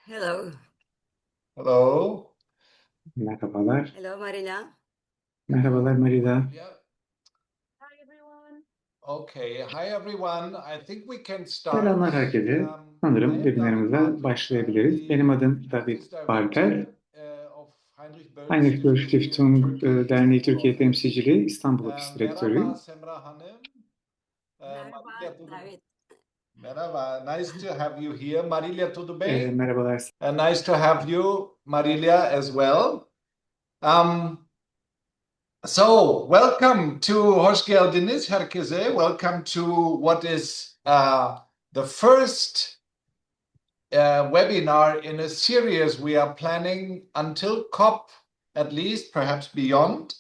Hello. Hello. Merhabalar. Hello, Marília. Merhabalar Marília. Yeah. Hi, everyone. Okay. Hi, everyone. I think we can start. Selamlar herkese. Sanırım webinarımıza başlayabiliriz. Benim adım David Barter. Of Heinrich Böll Heinrich Böll Stiftung Stiftung Derneği Türkiye Temsilciliği İstanbul Ofis Direktörüyüm. Merhaba Semra Hanım. Merhaba, David. Merhaba. Nice to have you here. Marília, tudo bem? Merhabalar. Nice to have you, Marília, as well. So, welcome to hoş geldiniz herkese. Welcome to what is the first webinar in a series we are planning until COP, at least, perhaps beyond,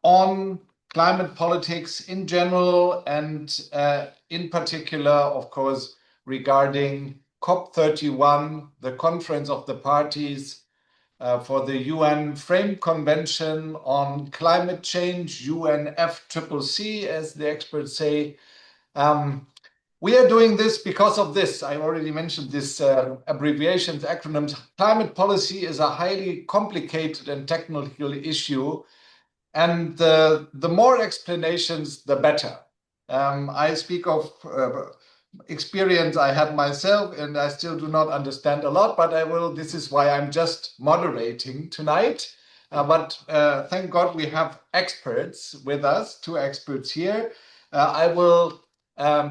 on climate politics in general and in particular, of course, regarding COP31, the Conference of the Parties for the UN Frame Convention on Climate Change, UNFCCC, as the experts say. We are doing this because of this. I already mentioned this abbreviations, acronyms. Climate policy is a highly complicated and technical issue, and the more explanations, the better. I speak of experience I had myself, and I still do not understand a lot, but I will. This is why I'm just moderating tonight. But thank God we have experts with us, two experts here. I will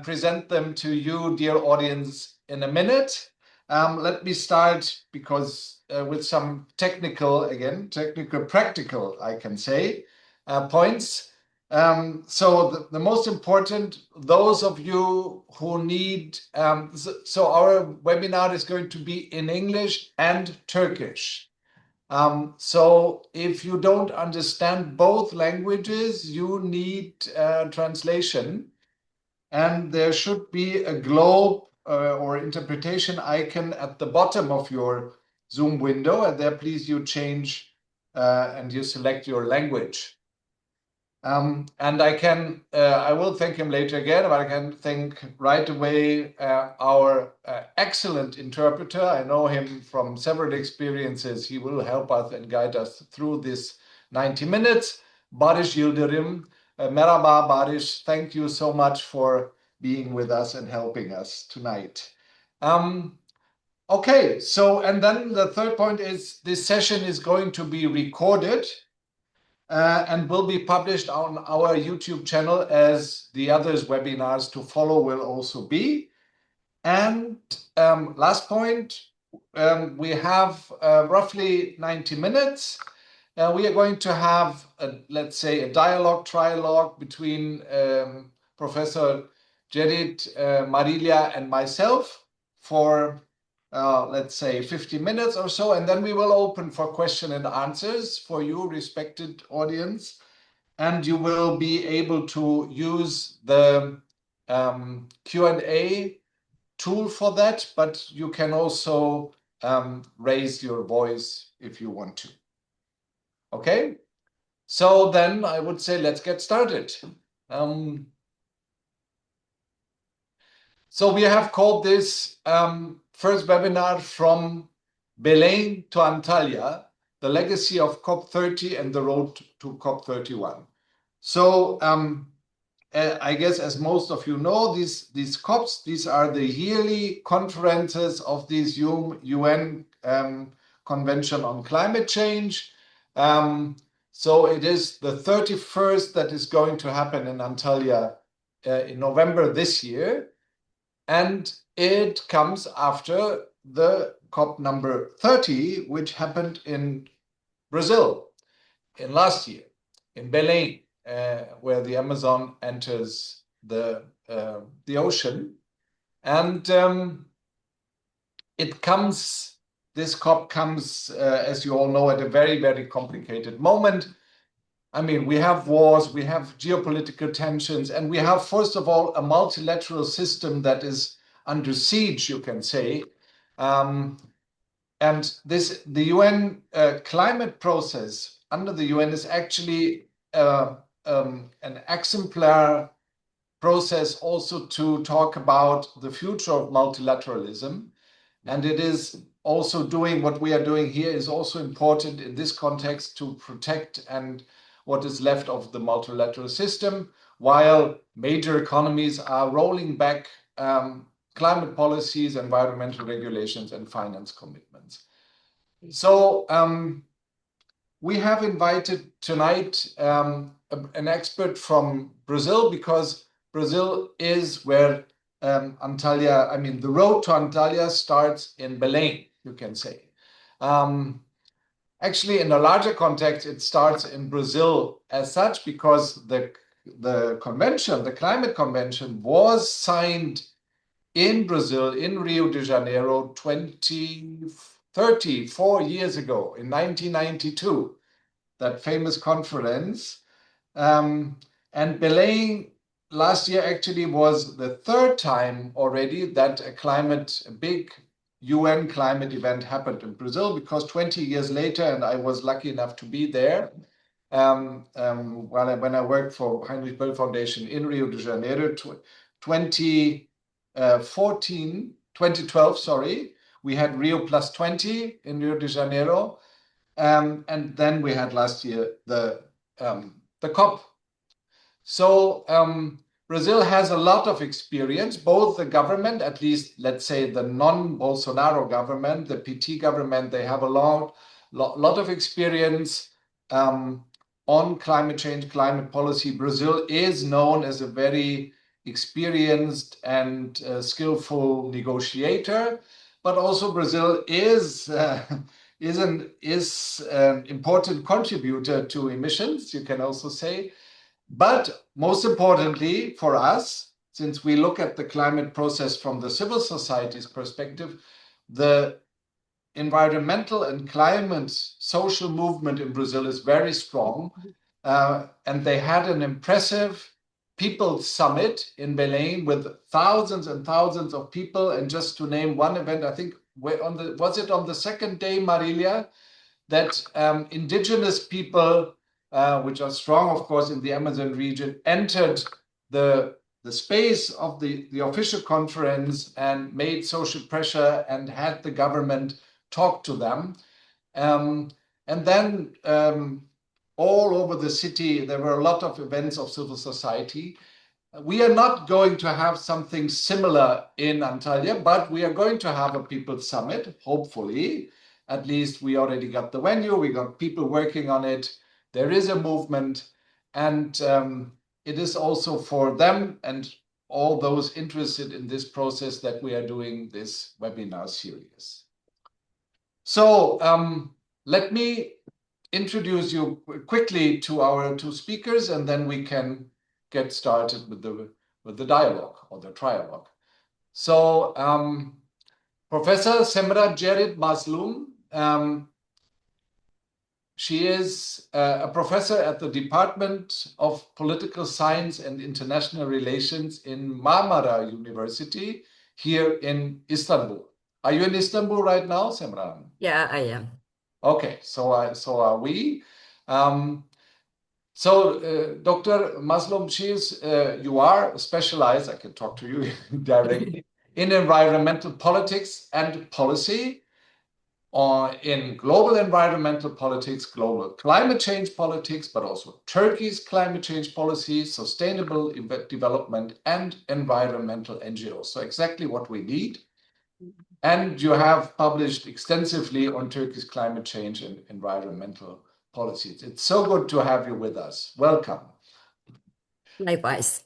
present them to you, dear audience, in a minute. Let me start because with some technical, practical, I can say, points. So the most important, those of you who need, so our webinar is going to be in English and Turkish. So if you don't understand both languages, you need translation. And there should be a globe or interpretation icon at the bottom of your Zoom window. And there, please, you change and you select your language. And I will thank him later again, but I can thank right away our excellent interpreter. I know him from several experiences. He will help us and guide us through this 90 minutes. Barış Yıldırım. Merhaba Barış. Thank you so much for being with us and helping us tonight. Okay, so, and then the third point is this session is going to be recorded and will be published on our YouTube channel, as the others webinars to follow will also be. And last point, we have roughly 90 minutes. We are going to have, let's say, a dialogue, trialogue between Professor Jedit, Marília, and myself for let's say 50 minutes or so, and then we will open for question and answers for you, respected audience, and you will be able to use the Q&A tool for that, but you can also raise your voice if you want to. Okay, so then I would say let's get started. So we have called this first webinar from Belém to Antalya, the legacy of COP30 and the road to COP31. So I guess, as most of you know, these COPs, these are the yearly conferences of this UN Convention on Climate Change. So it is the 31st that is going to happen in Antalya in November this year. And it comes after the COP number 30, which happened in Brazil in last year, in Belém, where the Amazon enters the ocean. And this COP comes, as you all know, at a very, very complicated moment. I mean, we have wars, we have geopolitical tensions, and we have, first of all, a multilateral system that is under siege, you can say. And the UN climate process under the UN is actually an exemplar process also to talk about the future of multilateralism, And it is also doing what we are doing here is also important in this context to protect and what is left of the multilateral system, while major economies are rolling back climate policies, environmental regulations, and finance commitments. So we have invited tonight an expert from Brazil, because Brazil is where Antalya, I mean, the road to Antalya starts in Belém, you can say. Actually, in a larger context, it starts in Brazil as such, because the convention, the climate convention, was signed in Brazil, in Rio de Janeiro, 34 years ago, in 1992, that famous conference. And Belém last year actually was the third time already that a big UN climate event happened in Brazil, because 20 years later, and I was lucky enough to be there, when I worked for Heinrich Böll Foundation in Rio de Janeiro, 2012, sorry, we had Rio Plus 20 in Rio de Janeiro, and then we had last year the COP. So Brazil has a lot of experience, both the government, at least let's say the non-Bolsonaro government, the PT government, they have a lot of experience on climate change, climate policy. Brazil is known as a very experienced and skillful negotiator, but also Brazil is an important contributor to emissions, you can also say. But most importantly for us, since we look at the climate process from the civil society's perspective, the environmental and climate social movement in Brazil is very strong. And they had an impressive People's Summit in Belém with thousands and thousands of people. And just to name one event, I think, was it on the second day, Marília, that indigenous people, which are strong, of course, in the Amazon region, entered the space of the official conference and made social pressure and had the government talk to them. And then all over the city, there were a lot of events of civil society. We are not going to have something similar in Antalya, but we are going to have a People's Summit, hopefully. At least we already got the venue, we got people working on it. There is a movement, and it is also for them and all those interested in this process that we are doing this webinar series. So let me introduce you quickly to our two speakers, and then we can get started with the dialogue or the trialogue. So Professor Semra Jerit Mazlum, she is a professor at the Department of Political Science and International Relations in Marmara University here in Istanbul. Are you in Istanbul right now, Semra? Yeah, I am. Okay, so are we. Dr. Mazlum, you are specialized, I can talk to you directly, in environmental politics and policy, in global environmental politics, global climate change politics, but also Turkey's climate change policy, sustainable development, and environmental NGOs. So exactly what we need. And you have published extensively on Turkey's climate change and environmental policies. It's so good to have you with us. Welcome. Likewise.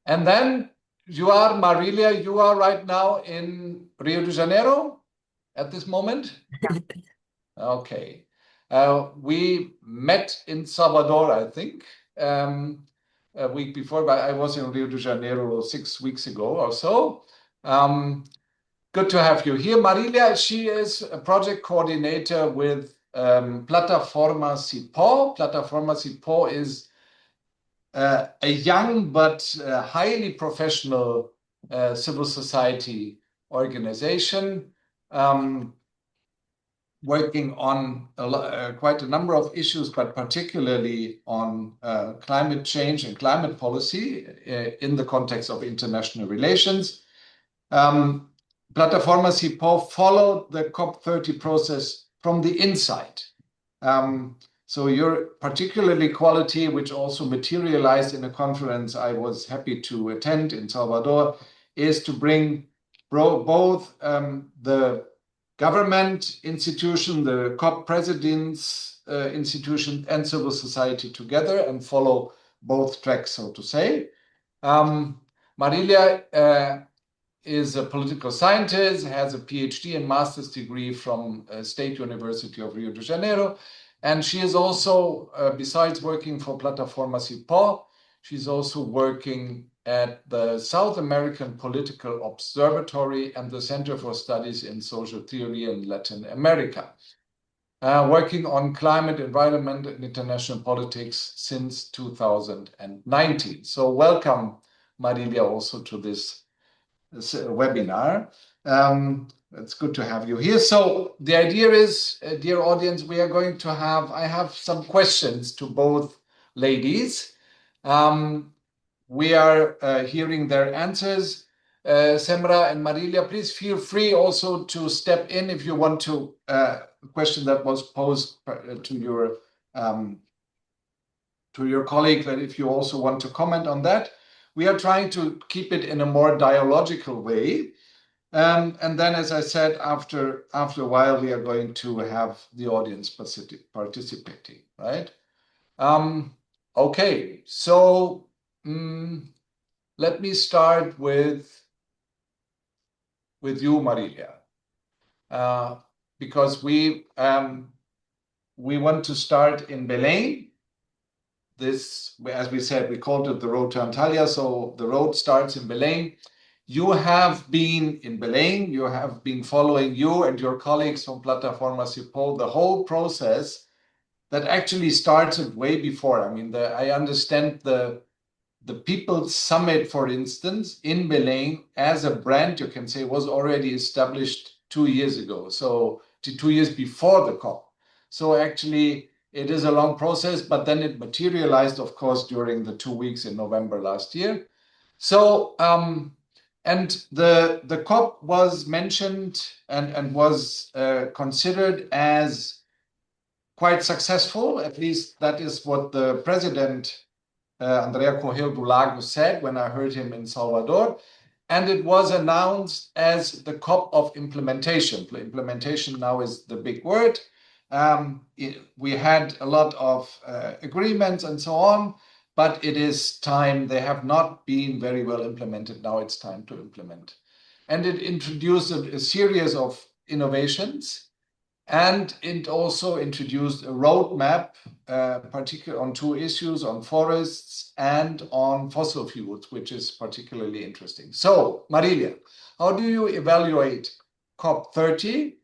And then you are, Marília, you are right now in Rio de Janeiro at this moment? Okay. We met in Salvador, I think, a week before, but I was in Rio de Janeiro 6 weeks ago or so. Good to have you here. Marília, she is a project coordinator with Plataforma CIPÓ. Plataforma CIPÓ is a young but highly professional civil society organization working on quite a number of issues, but particularly on climate change and climate policy in the context of international relations. Plataforma CIPÓ followed the COP30 process from the inside. So your particularly quality, which also materialized in a conference I was happy to attend in Salvador, is to bring both the government institution, the COP president's institution, and civil society together and follow both tracks, so to say. Marília is a political scientist, has a PhD and master's degree from State University of Rio de Janeiro. And she is also, besides working for Plataforma CIPÓ, she's also working at the South American Political Observatory and the Center for Studies in Social Theory in Latin America, working on climate, environment, and international politics since 2019. So welcome, Marília, also to this webinar. It's good to have you here. So the idea is, dear audience, we are going to I have some questions to both ladies. We are hearing their answers. Semra and Marília, please feel free also to step in if you want to, a question that was posed to your colleague, that if you also want to comment on that. We are trying to keep it in a more dialogical way. And then, as I said, after a while, we are going to have the audience participating, right? Okay, so let me start with you, Marília, because we want to start in Belém. This, as we said, we called it the road to Antalya, so the road starts in Belém. You have been in Belém, you have been following, you and your colleagues from Plataforma CIPÓ, the whole process that actually started way before. I mean, I understand the People's Summit, for instance, in Belém as a brand, you can say, was already established 2 years ago, so 2 years before the COP. So actually, it is a long process, but then it materialized, of course, during the 2 weeks in November last year. So, and the COP was mentioned and was considered as quite successful. At least that is what the president, Andrea Correia do Lago, said when I heard him in Salvador. And it was announced as the COP of implementation. Implementation now is the big word. We had a lot of agreements and so on, but it is time. They have not been very well implemented. Now it's time to implement. And it introduced a series of innovations, and it also introduced a roadmap, particularly on 2 issues, on forests and on fossil fuels, which is particularly interesting. So, Marília, how do you evaluate COP30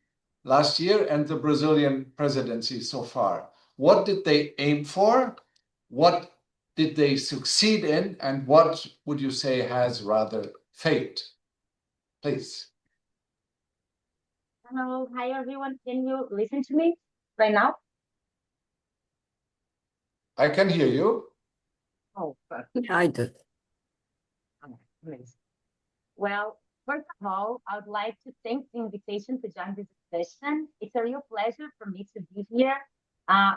last year and the Brazilian presidency so far? What did they aim for? What did they succeed in? And what would you say has rather failed? Please. Hello, hi everyone. Can you listen to me right now? I can hear you. Oh, perfect. I do. Amazing. Well, first of all, I would like to thank the invitation to join this discussion. It's a real pleasure for me to be here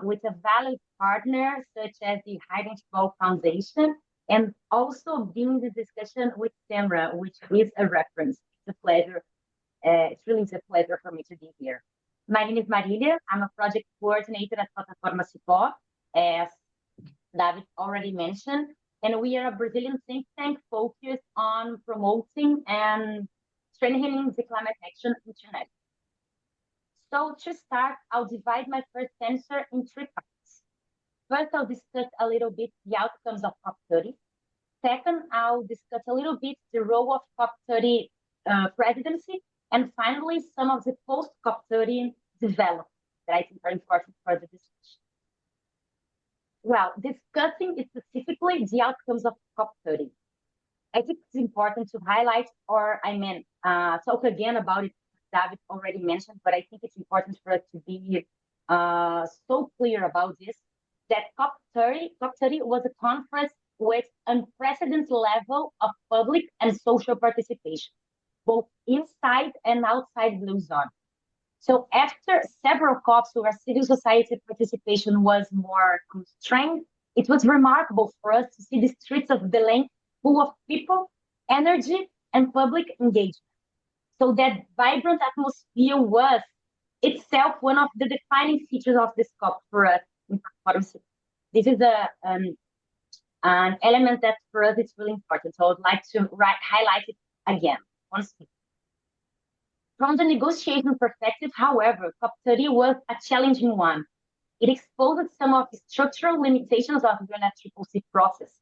with a valued partner such as the Heinrich Böll Foundation, and also being the discussion with Semra, which is a reference. It's a pleasure. It's really a pleasure for me to be here. My name is Marília. I'm a project coordinator at Plataforma CIPÓ, as David already mentioned, and we are a Brazilian think tank focused on promoting and strengthening the climate action internationally. So to start, I'll divide my first answer in 3 parts. First, I'll discuss a little bit the outcomes of COP30. Second, I'll discuss a little bit the role of COP30 presidency. And finally, some of the post-COP30 developments that I think are important for the discussion. Well, discussing specifically the outcomes of COP30. I think it's important to highlight, talk again about it. David already mentioned, but I think it's important for us to be so clear about this, that COP30 was a conference with unprecedented level of public and social participation, both inside and outside Blue Zone. So after several COPs where civil society participation was more constrained, it was remarkable for us to see the streets of Belém full of people, energy, and public engagement. So that vibrant atmosphere was itself one of the defining features of this COP for us. This is an element that for us is really important. So I would like to highlight it again. Once again. From the negotiation perspective, however, COP30 was a challenging one. It exposed some of the structural limitations of the UNFCCC process,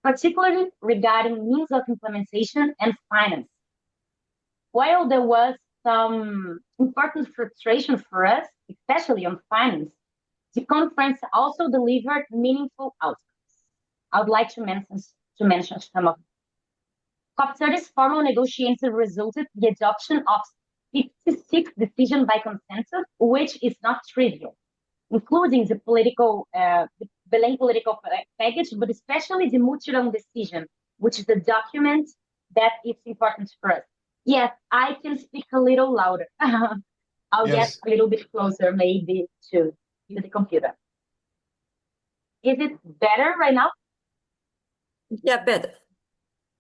particularly regarding means of implementation and finance. While there was some important frustration for us, especially on finance, the conference also delivered meaningful outcomes. I would like to mention some of them. COP30's formal negotiations resulted in the adoption of 56 decisions by consensus, which is not trivial, including the Belém political package, but especially the Mutirão decision, which is a document that is important for us. Yes, I can speak a little louder. I'll get a little bit closer, maybe, to the computer. Is it better right now? Yeah, better.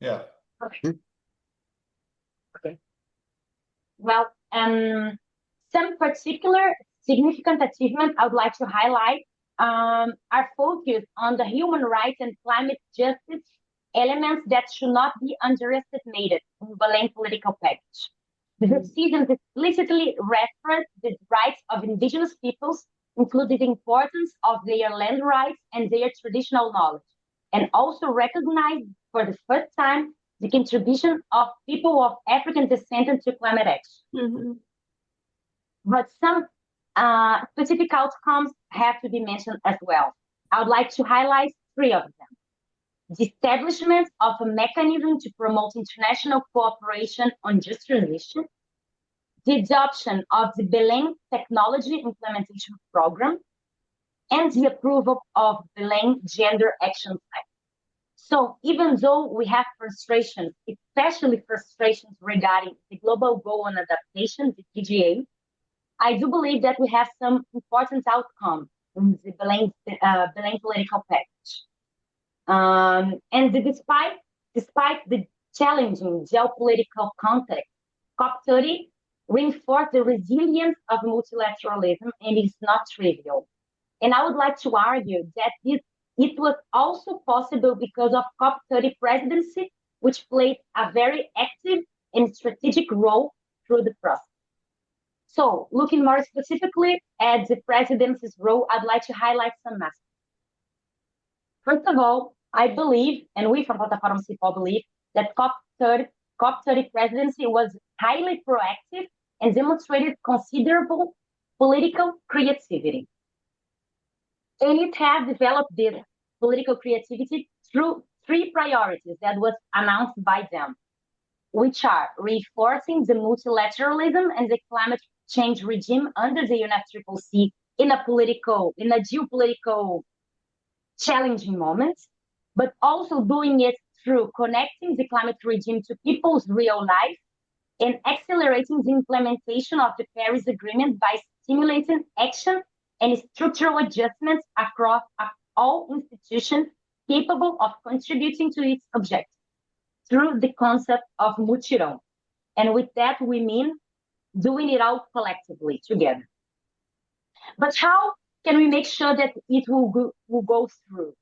Yeah. Okay. Well, some particular significant achievements I would like to highlight are focused on the human rights and climate justice elements that should not be underestimated in the Belém political package. The decisions explicitly reference the rights of indigenous peoples, including the importance of their land rights and their traditional knowledge, and also recognize for the first time the contribution of people of African descent to climate action. Mm-hmm. But some specific outcomes have to be mentioned as well. I would like to highlight 3 of them. The establishment of a mechanism to promote international cooperation on just transition, the adoption of the Belém Technology Implementation Program, and the approval of Belém Gender Action Plan. So even though we have frustrations, especially frustrations regarding the Global Goal on Adaptation, the GGA, I do believe that we have some important outcomes in the Belém political package. And despite the challenging geopolitical context, COP30 reinforced the resilience of multilateralism, and it's not trivial. And I would like to argue that it was also possible because of COP30 presidency, which played a very active and strategic role through the process. So, looking more specifically at the presidency's role, I'd like to highlight some aspects. First of all, I believe, and we from Plataforma CIPÓ believe, that COP30 presidency was highly proactive and demonstrated considerable political creativity. And it has developed this political creativity through 3 priorities that was announced by them, which are reinforcing the multilateralism and the climate change regime under the UNFCCC in a geopolitical challenging moment, but also doing it through connecting the climate regime to people's real life and accelerating the implementation of the Paris Agreement by stimulating action and structural adjustments across all institutions capable of contributing to its objective through the concept of Mutirão. And with that, we mean doing it all collectively together. But how can we make sure that it will go through?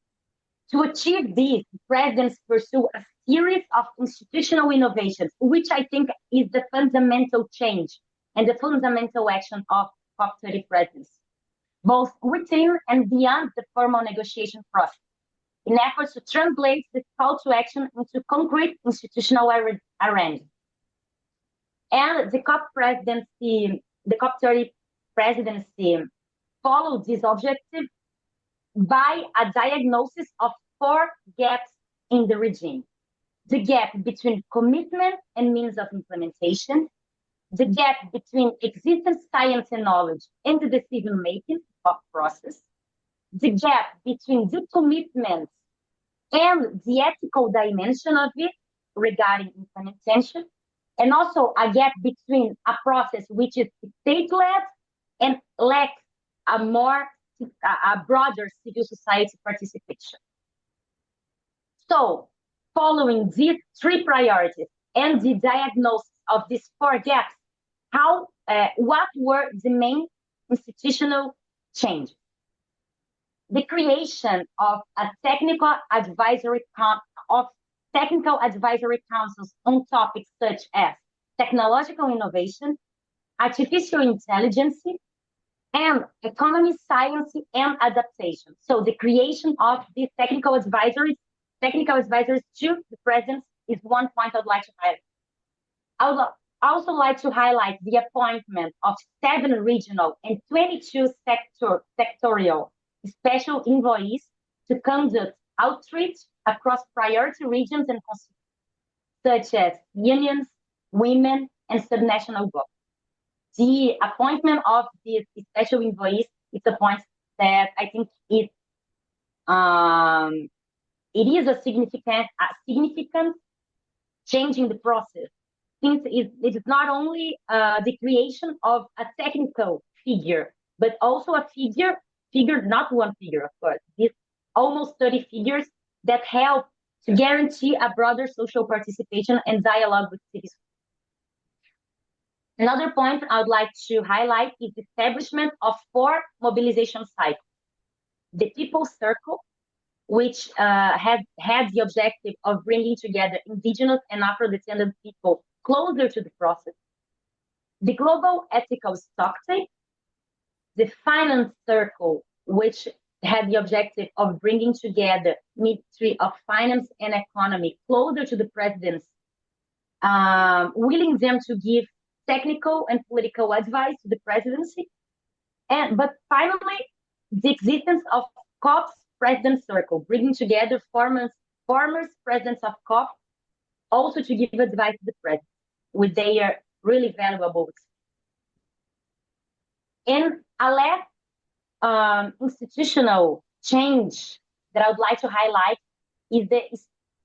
To achieve this, presidents pursue a series of institutional innovations, which I think is the fundamental change and the fundamental action of COP30 presidency, both within and beyond the formal negotiation process, in efforts to translate this call to action into concrete institutional arrangements. And the COP30 presidency followed this objective by a diagnosis of 4 gaps in the regime. The gap between commitment and means of implementation, the gap between existing science and knowledge and the decision-making process, the gap between the commitments and the ethical dimension of it regarding implementation, and also a gap between a process which is state-led and lacks a broader civil society participation. So, following these three priorities and the diagnosis of these four gaps, what were the main institutional changes? The creation of a technical advisory councils on topics such as technological innovation, artificial intelligence, and economy, science, and adaptation. So the creation of these technical advisories to the president is one point I'd like to highlight. I would also like to highlight the appointment of 7 regional and 22 sectorial special envoys to conduct outreach across priority regions and constituencies, such as unions, women, and subnational governments. The appointment of these special envoys is a point that I think it is a significant change in the process, since it is not only the creation of a technical figure, but also a figure, not one figure, of course, these almost 30 figures that help to guarantee a broader social participation and dialogue with citizens. Another point I would like to highlight is the establishment of 4 mobilization cycles. The People's Circle, which had the objective of bringing together indigenous and Afro-descendant people closer to the process. The Global Ethical Stocktake, the Finance Circle, which had the objective of bringing together Ministry of Finance and Economy closer to the presidents, willing them to give technical and political advice to the presidency. But finally, the existence of COP's President Circle, bringing together former presidents of COP also to give advice to the president with their really valuable experience. And a last institutional change that I would like to highlight is the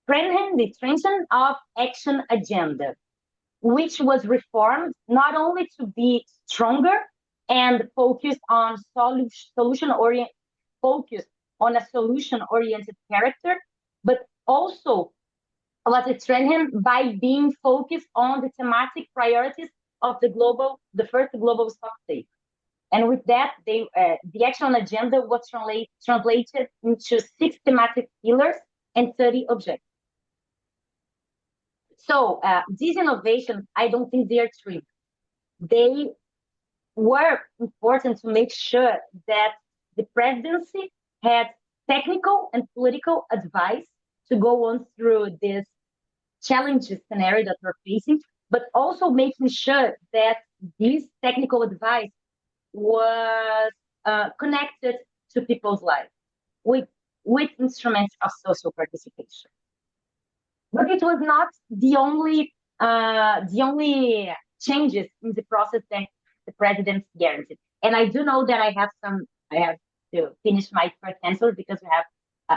strengthening of action agenda, which was reformed not only to be stronger and focused on a solution-oriented character, but also was strengthened by being focused on the thematic priorities of the first global stocktake. And with that, the action agenda was translated into 6 thematic pillars and 30 objectives. So these innovations, I don't think they are trivial. They were important to make sure that the presidency had technical and political advice to go on through this challenging scenario that we're facing, but also making sure that this technical advice was connected to people's lives with instruments of social participation. But it was not the only changes in the process that the president guaranteed. And I do know that I have to finish my first answer because we have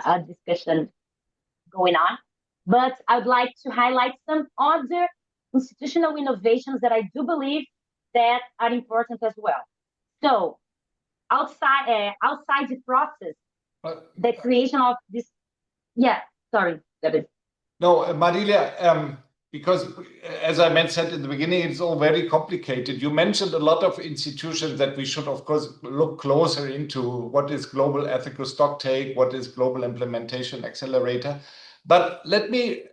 a discussion going on. But I would like to highlight some other institutional innovations that I do believe that are important as well. So outside the process, the creation of this. Yeah, sorry, David. No, Marília, because as I said in the beginning, it's all very complicated. You mentioned a lot of institutions that we should, of course, look closer into. What is Global Ethical Stocktake? What is Global Implementation Accelerator? But let me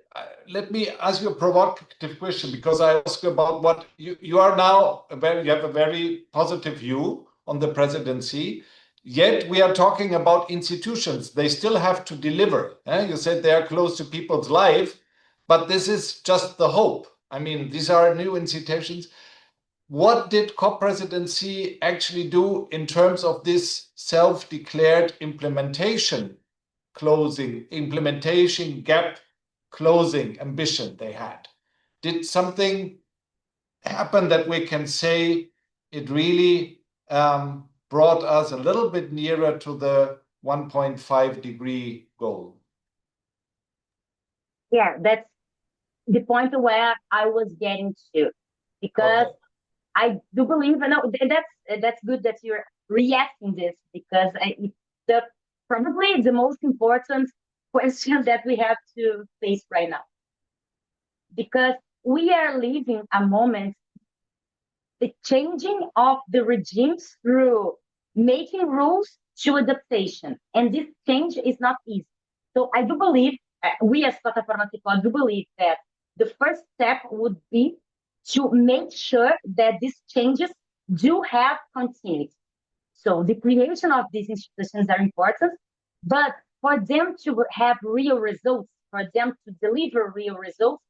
ask you a provocative question, because I ask about what you are now. You have a very positive view on the presidency. Yet we are talking about institutions. They still have to deliver. You said they are close to people's life, but this is just the hope. I mean, these are new institutions. What did COP presidency actually do in terms of this self-declared implementation gap closing ambition they had? Did something happen that we can say it really brought us a little bit nearer to the 1.5 degree goal? Yeah, the point where I was getting to, because Okay. I do believe, and that's good that you're reacting this, because it's probably the most important question that we have to face right now, because we are living a moment, the changing of the regimes through making rules to adaptation, and this change is not easy. So I do believe, we as Plataforma CIPÓ do believe that the first step would be to make sure that these changes do have continuity. So the creation of these institutions are important, but for them to have real results, for them to deliver real results,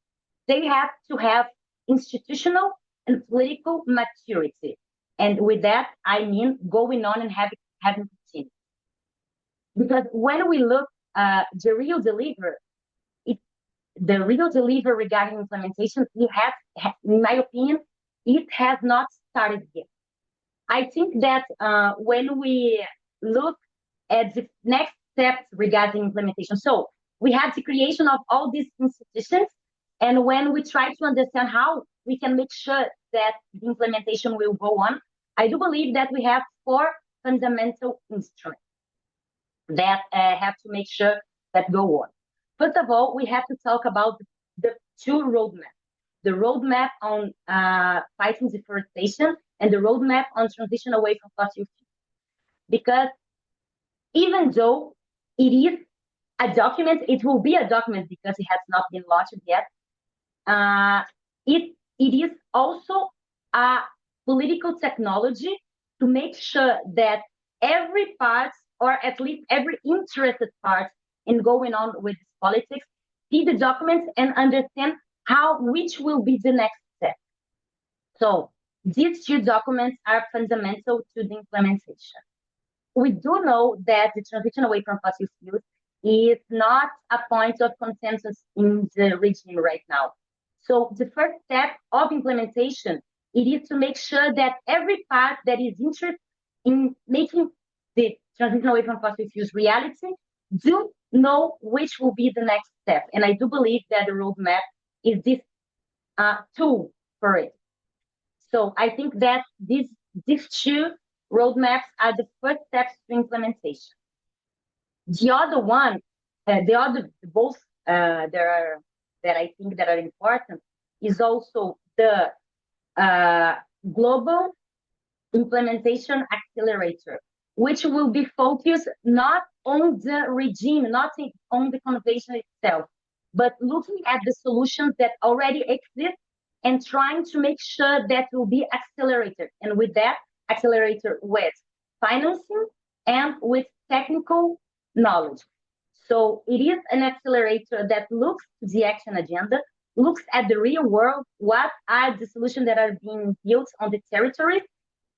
they have to have institutional and political maturity. And with that, I mean going on and having continuity. Because when we look the real deliver, the real deliver regarding implementation, in my opinion, it has not started yet. I think that when we look at the next steps regarding implementation, so we have the creation of all these institutions, and when we try to understand how we can make sure that the implementation will go on, I do believe that we have 4 fundamental instruments that have to make sure that go on. First of all, we have to talk about the 2 roadmaps. The roadmap on fighting deforestation and the roadmap on transition away from fossil fuels. Because even though it is a document, it will be a document because it has not been launched yet. It is also a political technology to make sure that every part, or at least every interested part in going on with this politics, see the documents and understand which will be the next step. So these 2 documents are fundamental to the implementation. We do know that the transition away from fossil fuels is not a point of consensus in the regime right now. So the first step of implementation, it is to make sure that every part that is interested in making the transition away from fossil fuels reality do know which will be the next step. And I do believe that the roadmap is this tool for it. So I think that these 2 roadmaps are the first steps to implementation. The other one, both that I think that are important, is also the global implementation accelerator, which will be focused not on the regime, not on the convention itself, but looking at the solutions that already exist and trying to make sure that will be accelerated. And with that, accelerator with financing and with technical knowledge. So it is an accelerator that looks to the action agenda, looks at the real world, what are the solutions that are being built on the territories,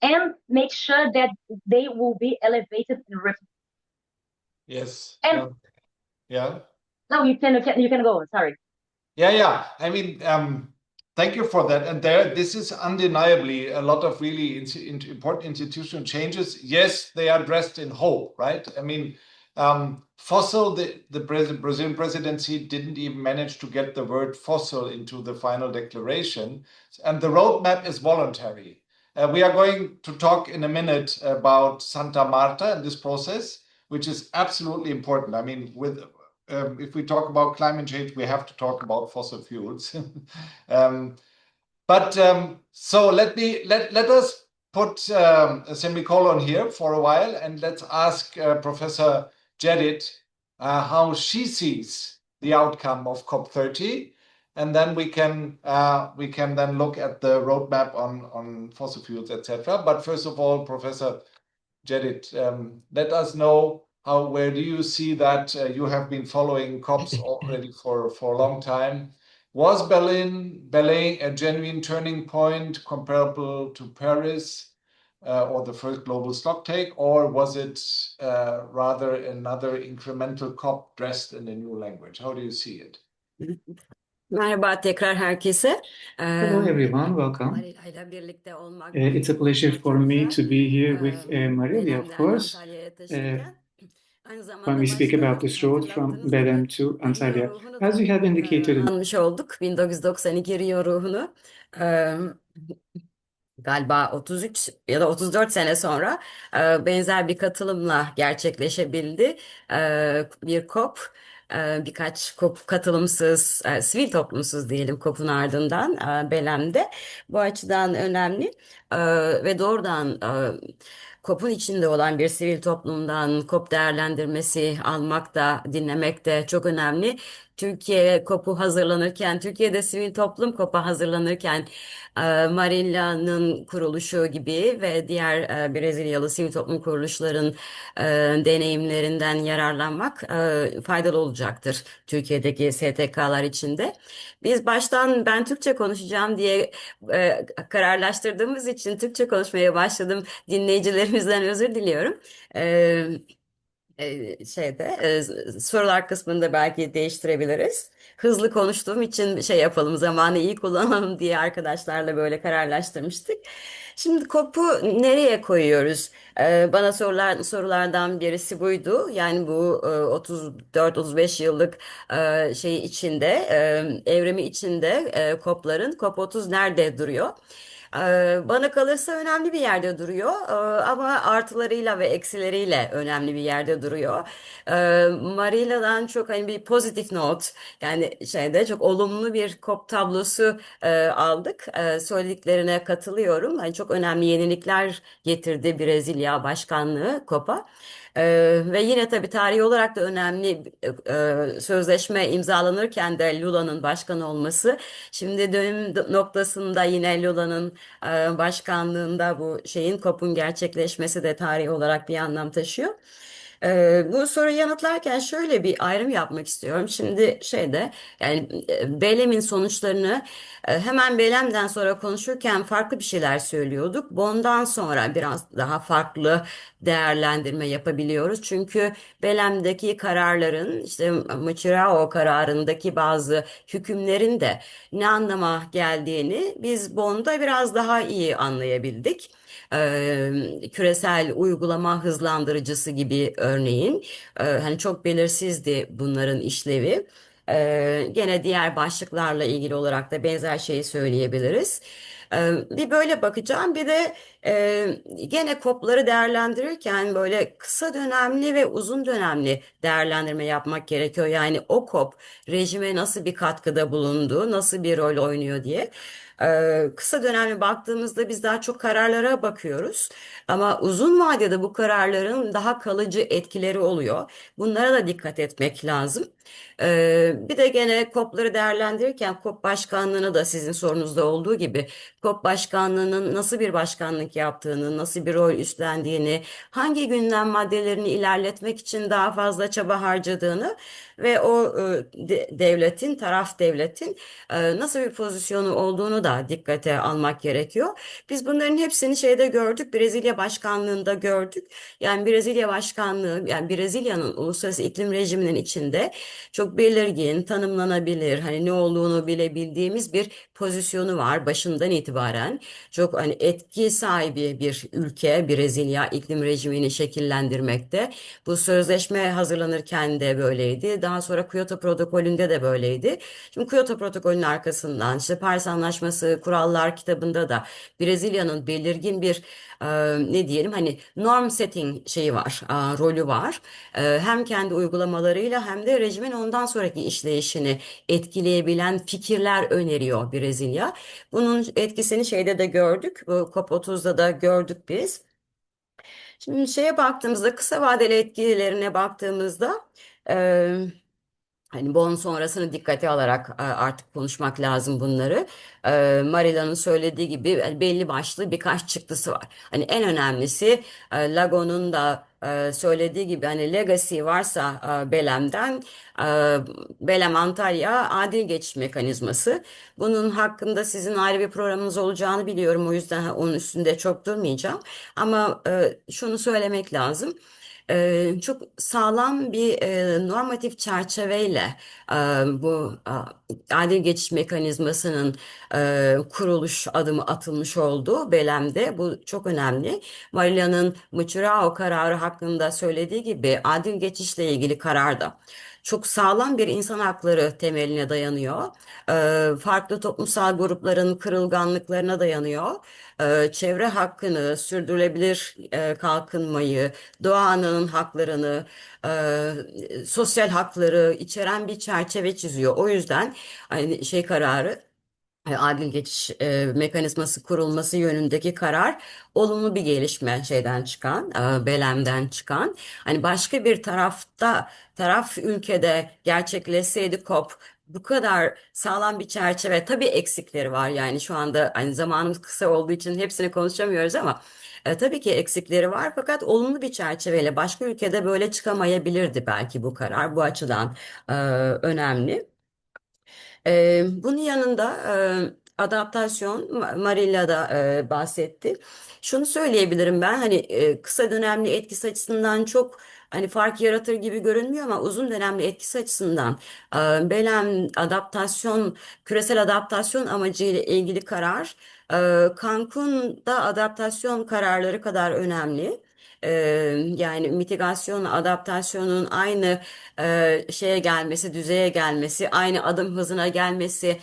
and make sure that they will be elevated and replicated. Yes. And yeah. No, you can go on. Sorry. Yeah. I mean, thank you for that. And this is undeniably a lot of really important institutional changes. Yes, they are dressed in whole, right? I mean, fossil, the Brazilian presidency didn't even manage to get the word fossil into the final declaration. And the roadmap is voluntary. We are going to talk in a minute about Santa Marta and this process, which is absolutely important. I mean, if we talk about climate change, we have to talk about fossil fuels. So let us put a semicolon here for a while, and let's ask Professor Jedit how she sees the outcome of COP30, and then we can then look at the roadmap on fossil fuels, etc. But first of all, Professor Jedit, let us know where do you see that you have been following COPs already for a long time. Was Belém a genuine turning point comparable to Paris or the first global stocktake, or was it rather another incremental COP dressed in a new language? How do you see it? Merhaba tekrar herkese. Hello everyone, welcome. Marila'yla birlikte olmak It's a pleasure for me to be here with Marília, of Belem'den course. Antalya'ya taşınırken Aynı when we zamanda speak başta about this road from hatırlattığınız gibi Belém to Rio Antalya. ruhunu As da you have indicated in anmış olduk. 1992 Rio ruhunu. Ee, Galiba 33 ya da 34 sene sonra benzer bir katılımla gerçekleşebildi. Bir COP, birkaç COP katılımsız, sivil toplumsuz diyelim COP'un ardından Belem'de. Bu açıdan önemli. E, Ve doğrudan COP'un içinde olan bir sivil toplumdan COP değerlendirmesi almak da dinlemek de çok önemli. Türkiye COP'u hazırlanırken, Türkiye'de sivil toplum COP'a hazırlanırken Marilla'nın kuruluşu gibi ve diğer Brezilyalı sivil toplum kuruluşların deneyimlerinden yararlanmak faydalı olacaktır Türkiye'deki STK'lar içinde. Biz baştan ben Türkçe konuşacağım diye kararlaştırdığımız için Türkçe konuşmaya başladım. Dinleyicilerimizden özür diliyorum. E, Sorular kısmında belki değiştirebiliriz. Hızlı konuştuğum için şey yapalım, zamanı iyi kullanalım diye arkadaşlarla böyle kararlaştırmıştık. Şimdi COP'u nereye koyuyoruz? Bana sorulardan birisi buydu. Yani bu 34-35 yıllık şey içinde, evrimi içinde COP'ların COP30 nerede duruyor? Bana kalırsa önemli bir yerde duruyor. Ama artılarıyla ve eksileriyle önemli bir yerde duruyor. Marila'dan çok hani bir pozitif not, yani şeyde çok olumlu bir COP tablosu aldık. Söylediklerine katılıyorum. Yani çok önemli yenilikler getirdi Brezilya başkanlığı COP'a. Ve yine tabii tarihi olarak da önemli, sözleşme imzalanırken de Lula'nın başkan olması. Şimdi dönüm noktasında yine Lula'nın başkanlığında bu şeyin COP'un gerçekleşmesi de tarihi olarak bir anlam taşıyor. Bu soruyu yanıtlarken şöyle bir ayrım yapmak istiyorum. Şimdi şeyde, yani Belem'in sonuçlarını hemen Belem'den sonra konuşurken farklı bir şeyler söylüyorduk. Bondan sonra biraz daha farklı değerlendirme yapabiliyoruz. Çünkü Belem'deki kararların, işte Maçirao kararındaki bazı hükümlerin de ne anlama geldiğini biz Bond'a biraz daha iyi anlayabildik. Küresel uygulama hızlandırıcısı gibi örneğin, hani çok belirsizdi bunların işlevi. Gene diğer başlıklarla ilgili olarak da benzer şeyi söyleyebiliriz. Bir böyle bakacağım. Bir de gene COP'ları değerlendirirken böyle kısa dönemli ve uzun dönemli değerlendirme yapmak gerekiyor. Yani o COP rejime nasıl bir katkıda bulundu, nasıl bir rol oynuyor diye. Kısa dönemli baktığımızda biz daha çok kararlara bakıyoruz. Ama uzun vadede bu kararların daha kalıcı etkileri oluyor. Bunlara da dikkat etmek lazım. Bir de gene COP'ları değerlendirirken COP başkanlığını da sizin sorunuzda olduğu gibi COP başkanlığının nasıl bir başkanlık yaptığını, nasıl bir rol üstlendiğini, hangi gündem maddelerini ilerletmek için daha fazla çaba harcadığını ve o devletin, taraf devletin nasıl bir pozisyonu olduğunu da dikkate almak gerekiyor. Biz bunların hepsini şeyde gördük, Brezilya başkanlığında gördük. Yani Brezilya başkanlığı, yani Brezilya'nın uluslararası iklim rejiminin içinde çok belirgin, tanımlanabilir, hani ne olduğunu bilebildiğimiz bir pozisyonu var başından itibaren. Çok hani etki sahibi bir ülke Brezilya iklim rejimini şekillendirmekte. Bu sözleşme hazırlanırken de böyleydi. Daha sonra Kyoto protokolünde de böyleydi. Şimdi Kyoto protokolünün arkasından işte Paris Anlaşması kurallar kitabında da Brezilya'nın belirgin bir ne diyelim, hani norm setting şeyi var, rolü var. Hem kendi uygulamalarıyla hem de rejimin ondan sonraki işleyişini etkileyebilen fikirler öneriyor Brezilya. Bunun etkisini şeyde de gördük. Bu COP30'da da gördük biz. Şimdi şeye baktığımızda, kısa vadeli etkilerine baktığımızda hani Bonn sonrasını dikkate alarak artık konuşmak lazım bunları. Marila'nın söylediği gibi belli başlı birkaç çıktısı var. Hani en önemlisi, Lago'nun da söylediği gibi, hani legacy varsa Belem'den, e, Belem Antalya adil geçiş mekanizması. Bunun hakkında sizin ayrı bir programınız olacağını biliyorum. O yüzden onun üstünde çok durmayacağım. Ama şunu söylemek lazım. Çok sağlam bir normatif çerçeveyle e, bu adil geçiş mekanizmasının kuruluş adımı atılmış oldu Belem'de. Bu çok önemli. Marilia'nın Mıçırao kararı hakkında söylediği gibi adil geçişle ilgili karar da çok sağlam bir insan hakları temeline dayanıyor. Farklı toplumsal grupların kırılganlıklarına dayanıyor. Çevre hakkını, sürdürülebilir kalkınmayı, doğanın haklarını, sosyal hakları içeren bir çerçeve çiziyor. O yüzden hani şey kararı adil geçiş mekanizması kurulması yönündeki karar olumlu bir gelişme şeyden çıkan, Belem'den çıkan. Hani başka bir taraf ülkede gerçekleşseydi COP bu kadar sağlam bir çerçeve, tabii eksikleri var yani şu anda hani zamanımız kısa olduğu için hepsini konuşamıyoruz ama tabii ki eksikleri var fakat olumlu bir çerçeveyle başka ülkede böyle çıkamayabilirdi belki bu karar, bu açıdan önemli. Bunun yanında adaptasyon, Marilla da bahsetti. Şunu söyleyebilirim ben hani kısa dönemli etkisi açısından çok hani fark yaratır gibi görünmüyor ama uzun dönemli etkisi açısından Belem adaptasyon, küresel adaptasyon amacıyla ilgili karar Cancun'da adaptasyon kararları kadar önemli. Ee, Yani mitigasyon, adaptasyonun aynı şeye gelmesi, düzeye gelmesi, aynı adım hızına gelmesi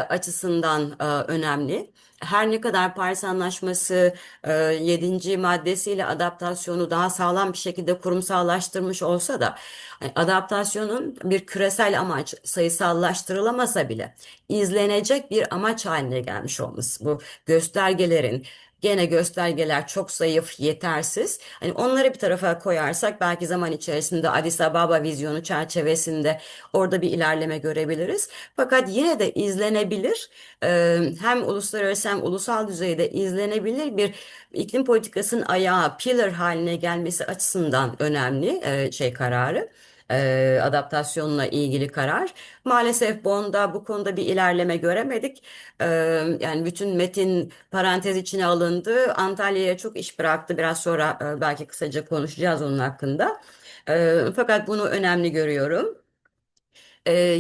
açısından önemli. Her ne kadar Paris Anlaşması 7. maddesiyle adaptasyonu daha sağlam bir şekilde kurumsallaştırmış olsa da hani adaptasyonun bir küresel amaç sayısallaştırılamasa bile izlenecek bir amaç haline gelmiş olması. Bu göstergelerin gene göstergeler çok zayıf, yetersiz. Hani onları bir tarafa koyarsak belki zaman içerisinde Addis Ababa vizyonu çerçevesinde orada bir ilerleme görebiliriz. Fakat yine de izlenebilir, hem uluslararası hem ulusal düzeyde izlenebilir bir iklim politikasının ayağı, pillar haline gelmesi açısından önemli şey kararı. Adaptasyonla ilgili karar. Maalesef Bonn'da bu konuda bir ilerleme göremedik. Ee, Yani bütün metin parantez içine alındı. Antalya'ya çok iş bıraktı. Biraz sonra belki kısaca konuşacağız onun hakkında. Fakat bunu önemli görüyorum.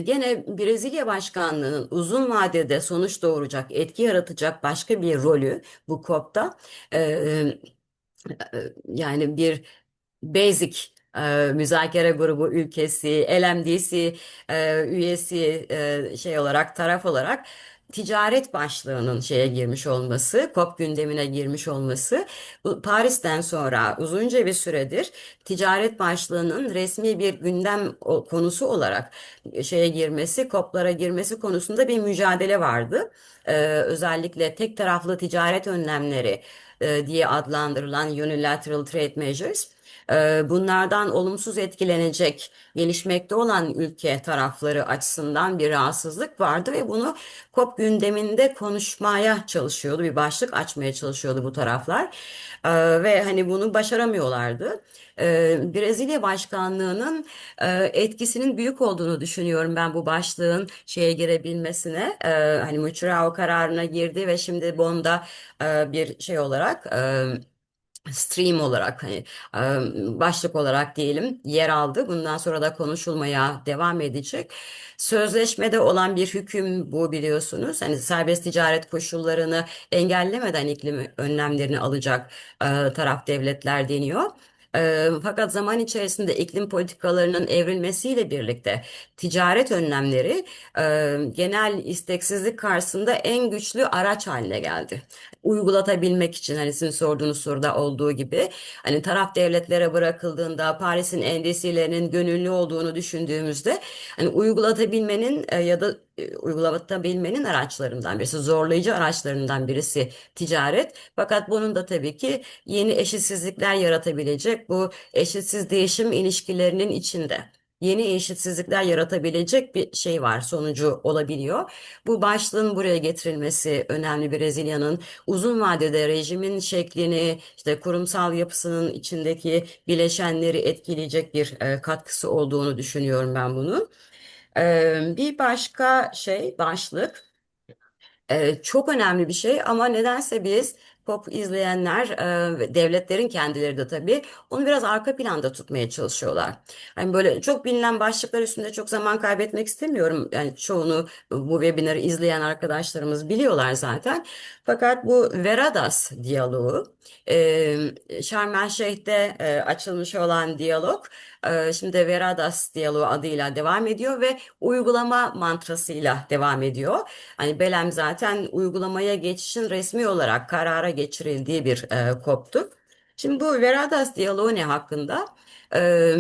Gene Brezilya Başkanlığı'nın uzun vadede sonuç doğuracak, etki yaratacak başka bir rolü bu COP'ta. Yani bir basic müzakere grubu ülkesi, LMDC üyesi şey olarak taraf olarak ticaret başlığının şeye girmiş olması, COP gündemine girmiş olması Paris'ten sonra uzunca bir süredir ticaret başlığının resmi bir gündem konusu olarak şeye girmesi, COP'lara girmesi konusunda bir mücadele vardı. Özellikle tek taraflı ticaret önlemleri diye adlandırılan unilateral trade measures. Bunlardan olumsuz etkilenecek gelişmekte olan ülke tarafları açısından bir rahatsızlık vardı ve bunu COP gündeminde konuşmaya çalışıyordu, bir başlık açmaya çalışıyordu bu taraflar. Ve hani bunu başaramıyorlardı. Brezilya Başkanlığı'nın etkisinin büyük olduğunu düşünüyorum ben bu başlığın şeye girebilmesine. Hani Muçurao kararına girdi ve şimdi Bonn'da bir şey olarak stream olarak hani başlık olarak diyelim yer aldı. Bundan sonra da konuşulmaya devam edecek. Sözleşmede olan bir hüküm bu biliyorsunuz. Hani serbest ticaret koşullarını engellemeden iklim önlemlerini alacak taraf devletler deniyor. Fakat zaman içerisinde iklim politikalarının evrilmesiyle birlikte ticaret önlemleri genel isteksizlik karşısında en güçlü araç haline geldi. Uygulatabilmek için hani sizin sorduğunuz soruda olduğu gibi hani taraf devletlere bırakıldığında Paris'in endesilerinin gönüllü olduğunu düşündüğümüzde hani uygulatabilmenin ya da uygulatabilmenin araçlarından birisi, zorlayıcı araçlarından birisi ticaret. Fakat bunun da tabii ki yeni eşitsizlikler yaratabilecek bu eşitsiz değişim ilişkilerinin içinde yeni eşitsizlikler yaratabilecek bir şey var, sonucu olabiliyor. Bu başlığın buraya getirilmesi önemli. Brezilya'nın uzun vadede rejimin şeklini, işte kurumsal yapısının içindeki bileşenleri etkileyecek bir katkısı olduğunu düşünüyorum ben bunun. Bir başka şey, başlık çok önemli bir şey ama nedense biz COP izleyenler, devletlerin kendileri de tabii onu biraz arka planda tutmaya çalışıyorlar. Hani böyle çok bilinen başlıklar üstünde çok zaman kaybetmek istemiyorum. Yani çoğunu bu webinarı izleyen arkadaşlarımız biliyorlar zaten. Fakat bu Veradas diyaloğu, Şarm El Şeyh'te açılmış olan diyalog, şimdi Veradas diyaloğu adıyla devam ediyor ve uygulama mantrasıyla devam ediyor. Hani Belém zaten uygulamaya geçişin resmi olarak karara geçirildiği bir COP'tu. Şimdi bu Veradas diyaloğu ne hakkında? E,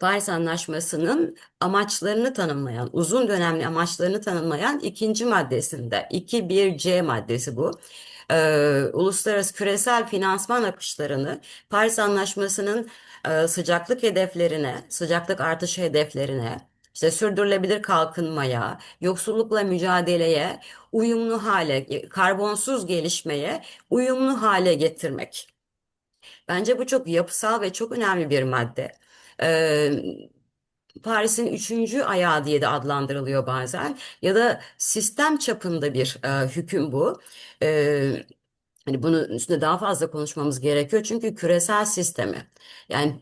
Paris Anlaşması'nın amaçlarını tanımlayan, uzun dönemli amaçlarını tanımlayan ikinci maddesinde, 2.1c maddesi bu. Uluslararası küresel finansman akışlarını Paris Anlaşması'nın sıcaklık hedeflerine, sıcaklık artışı hedeflerine, işte sürdürülebilir kalkınmaya, yoksullukla mücadeleye uyumlu hale, karbonsuz gelişmeye uyumlu hale getirmek. Bence bu çok yapısal ve çok önemli bir madde. Ee, Paris'in üçüncü ayağı diye de adlandırılıyor bazen. Ya da sistem çapında bir hüküm bu. Ee, Hani bunun üstünde daha fazla konuşmamız gerekiyor çünkü küresel sistemi yani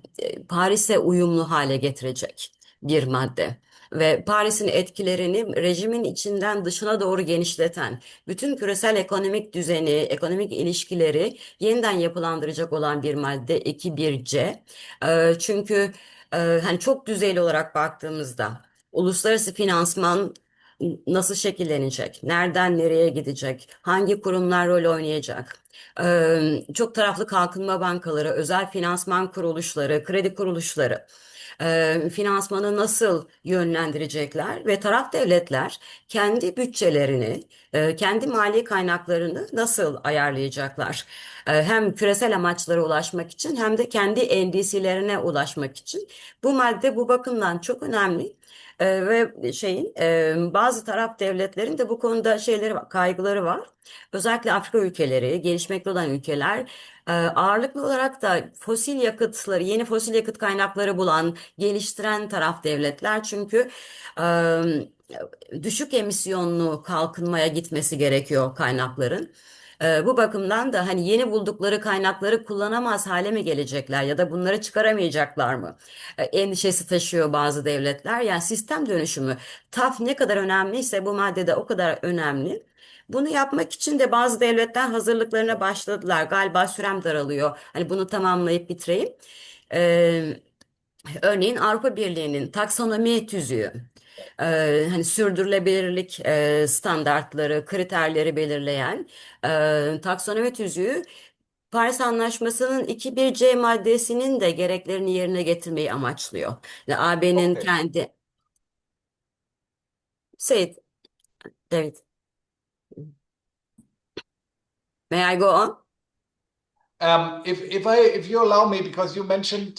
Paris'e uyumlu hale getirecek bir madde ve Paris'in etkilerini rejimin içinden dışına doğru genişleten, bütün küresel ekonomik düzeni, ekonomik ilişkileri yeniden yapılandıracak olan bir madde 2.1c. Çünkü hani çok düzeyli olarak baktığımızda uluslararası finansman nasıl şekillenecek? Nereden nereye gidecek? Hangi kurumlar rol oynayacak? Çok taraflı kalkınma bankaları, özel finansman kuruluşları, kredi kuruluşları finansmanı nasıl yönlendirecekler ve taraf devletler kendi bütçelerini, kendi mali kaynaklarını nasıl ayarlayacaklar? Hem küresel amaçlara ulaşmak için hem de kendi NDC'lerine ulaşmak için. Bu madde bu bakımdan çok önemli. Ve bazı taraf devletlerin de bu konuda kaygıları var. Özellikle Afrika ülkeleri, gelişmekte olan ülkeler ağırlıklı olarak da fosil yakıtları, yeni fosil yakıt kaynakları bulan, geliştiren taraf devletler. Çünkü düşük emisyonlu kalkınmaya gitmesi gerekiyor kaynakların. Bu bakımdan da hani yeni buldukları kaynakları kullanamaz hale mi gelecekler ya da bunları çıkaramayacaklar mı? Endişesi taşıyor bazı devletler. Yani sistem dönüşümü, TAF ne kadar önemliyse bu maddede o kadar önemli. Bunu yapmak için de bazı devletler hazırlıklarına başladılar. Galiba sürem daralıyor. Hani bunu tamamlayıp bitireyim. Ee, Örneğin Avrupa Birliği'nin taksonomi tüzüğü, hani sürdürülebilirlik standartları, kriterleri belirleyen taksonomi tüzüğü Paris Anlaşması'nın 2.1c maddesinin de gereklerini yerine getirmeyi amaçlıyor. Yani AB'nin Okay. kendi... Say, David, may I go on? If you allow me, because you mentioned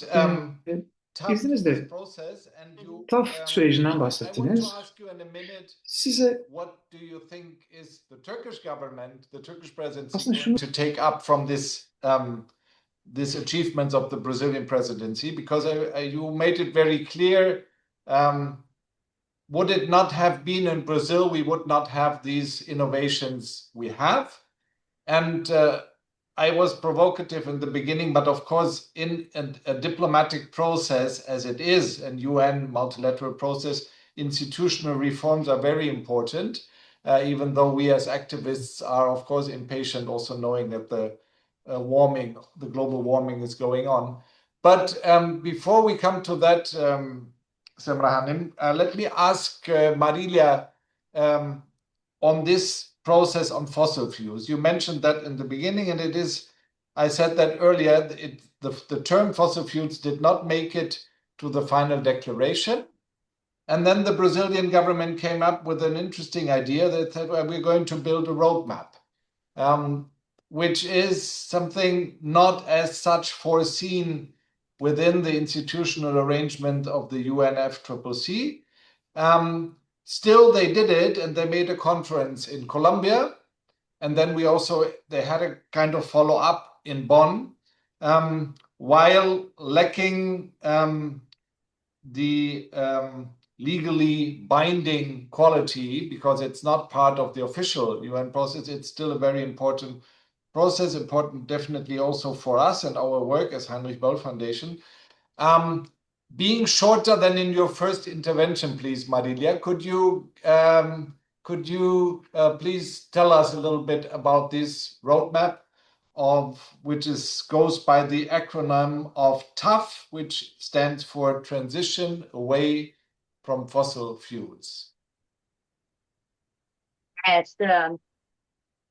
tough in this İzninizle process, and you, TAF sürecinden I want to bahsettiniz. ask you in a minute, Size what do you think is the Turkish government, the Turkish presidency, aslında going şunu to take up from this achievements of the Brazilian presidency? Because you made it very clear. Would it not have been in Brazil, we would not have these innovations we have. And I was provocative in the beginning, but of course, in a diplomatic process as it is, an UN multilateral process, institutional reforms are very important, even though we as activists are, of course, impatient, also knowing that the global warming is going on. But before we come to that, Semrahanim, let me ask Marilia on this process on fossil fuels. You mentioned that in the beginning, and it is, I said that earlier, the term fossil fuels did not make it to the final declaration. And then the Brazilian government came up with an interesting idea that said, well, we're going to build a roadmap, which is something not as such foreseen within the institutional arrangement of the UNFCCC. Still, they did it, and they made a conference in Colombia, and then they had a kind of follow-up in Bonn, while lacking the legally binding quality, because it's not part of the official UN process. It's still a very important process, important definitely also for us and our work as Heinrich Böll Foundation. Being shorter than in your first intervention, please, Marília, could you please tell us a little bit about this roadmap of which goes by the acronym of TOUGH, which stands for Transition Away from Fossil Fuels? Yes,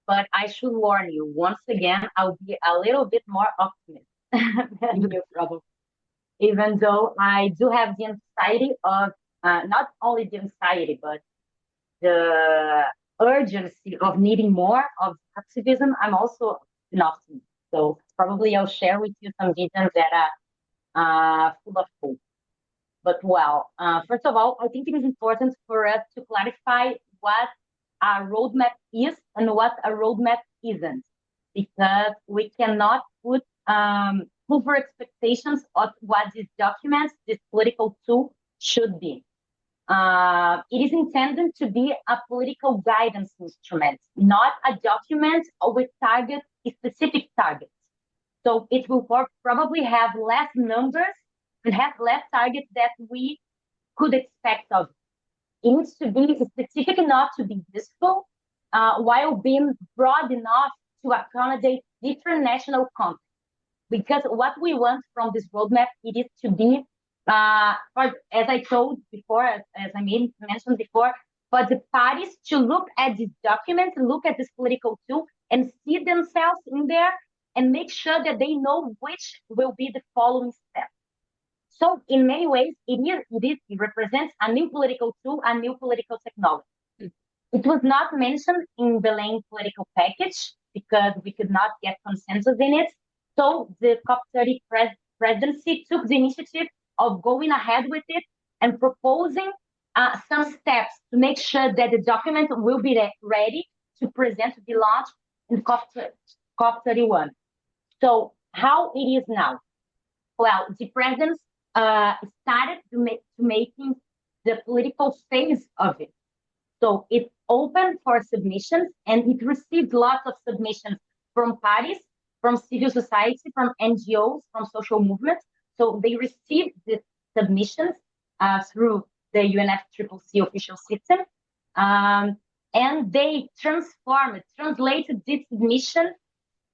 but I should warn you, once again, I'll be a little bit more optimistic than you probably. Even though I do have the anxiety of, not only the anxiety, but the urgency of needing more of activism, I'm also an optimist. So probably I'll share with you some visions that are full of hope. But well, first of all, I think it is important for us to clarify what a roadmap is and what a roadmap isn't, because we cannot put over expectations of what these documents, this political tool, should be. It is intended to be a political guidance instrument, not a document with specific targets. So it will probably have less numbers and have less targets that we could expect of it. It needs to be specific enough to be useful, while being broad enough to accommodate different national contexts. Because what we want from this roadmap, it is to be, as I told before, as I mentioned before, for the parties to look at this document, look at this political tool, and see themselves in there, and make sure that they know which will be the following step. So in many ways, it represents a new political tool, a new political technology. It was not mentioned in Belém political package because we could not get consensus in it. So the COP30 presidency took the initiative of going ahead with it and proposing some steps to make sure that the document will be ready to present, to be launched in COP31. So how it is now? Well, the president started making the political phase of it. So it's open for submissions, and it received lots of submissions from parties, from civil society, from NGOs, from social movements. So they received the submissions through the UNFCCC official system, and they translated this submission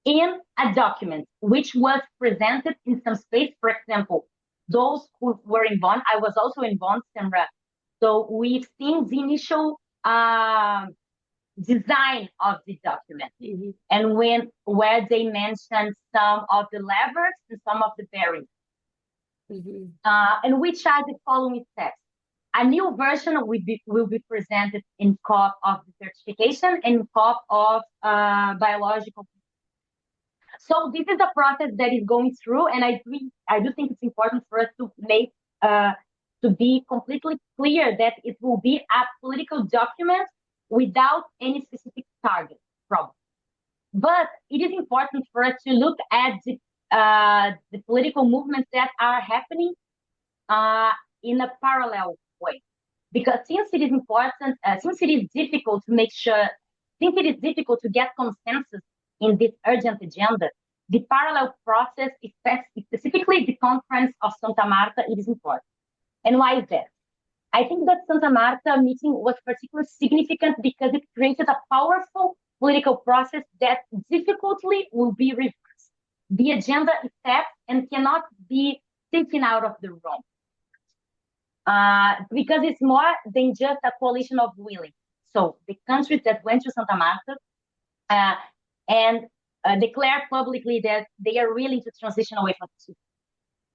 in a document, which was presented in some space. For example, those who were involved, I was also involved, Samra. So we've seen the initial design of the document, and where they mentioned some of the levers and some of the barriers, and which are the following steps. A new version will be presented in COP of the certification and COP of biological. So this is a process that is going through, and I do think it's important for us to make to be completely clear that it will be a political document without any specific target problem. But it is important for us to look at the political movements that are happening in a parallel way. Because since it is important, since it is difficult to get consensus in this urgent agenda, the parallel process, specifically the conference of Santa Marta, it is important. And why is that? I think that Santa Marta meeting was particularly significant because it created a powerful political process that difficultly will be reversed. The agenda is set and cannot be taken out of the room. Because it's more than just a coalition of willing. So the countries that went to Santa Marta and declared publicly that they are willing to transition away from fossil fuels.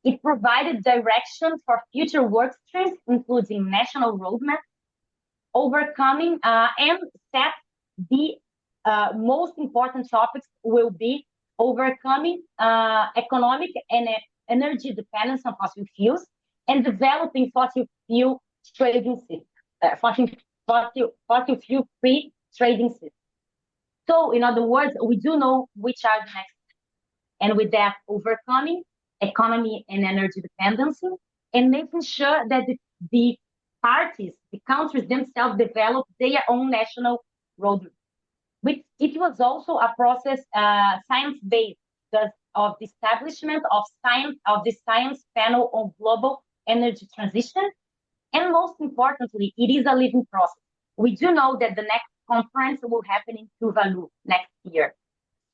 It provided direction for future work streams, including national roadmap, overcoming and set the most important topics will be overcoming economic and energy dependence on fossil fuels and developing fossil fuel trading system, fossil fuel free trading system. So, in other words, we do know which are the next steps. And with that, overcoming economy and energy dependency, and making sure that the parties, the countries themselves develop their own national roadmap. it was also a process, science-based, because of the establishment of the science panel on global energy transition. And most importantly, it is a living process. We do know that the next conference will happen in Tuvalu next year.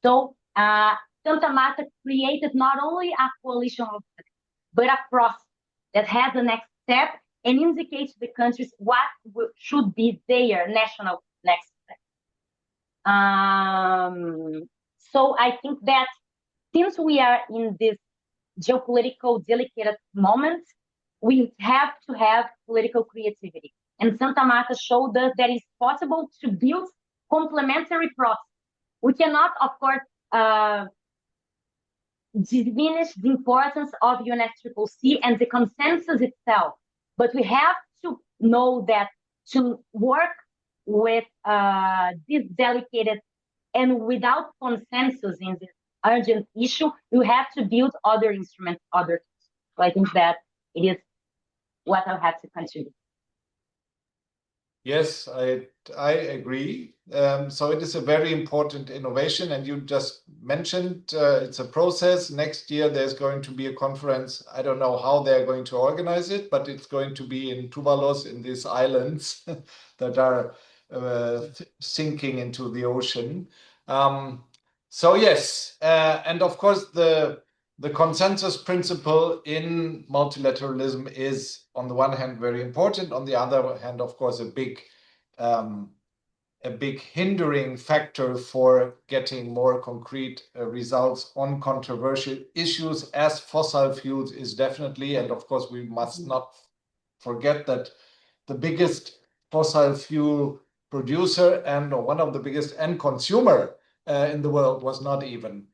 So Santa Marta created not only a coalition of, but a process that has the next step and indicates to the countries what should be their national next step. So I think that since we are in this geopolitical delicate moment, we have to have political creativity. And Santa Marta showed us that it's possible to build complementary processes. We cannot, of course, diminish the importance of UNFCCC and the consensus itself, but we have to know that to work with this delicate and without consensus in this urgent issue, you have to build other instruments, other tools. So I think that it is what I have to contribute. Yes, I agree. So it is a very important innovation, and you just mentioned it's a process. Next year there's going to be a conference. I don't know how they're going to organize it, but it's going to be in Tuvalos, in these islands that are sinking into the ocean. So yes, and of course the consensus principle in multilateralism is, on the one hand, very important. On the other hand, of course, a big hindering factor for getting more concrete results on controversial issues, as fossil fuels is definitely. And of course, we must not forget that the biggest fossil fuel producer and or one of the biggest end consumer in the world was not even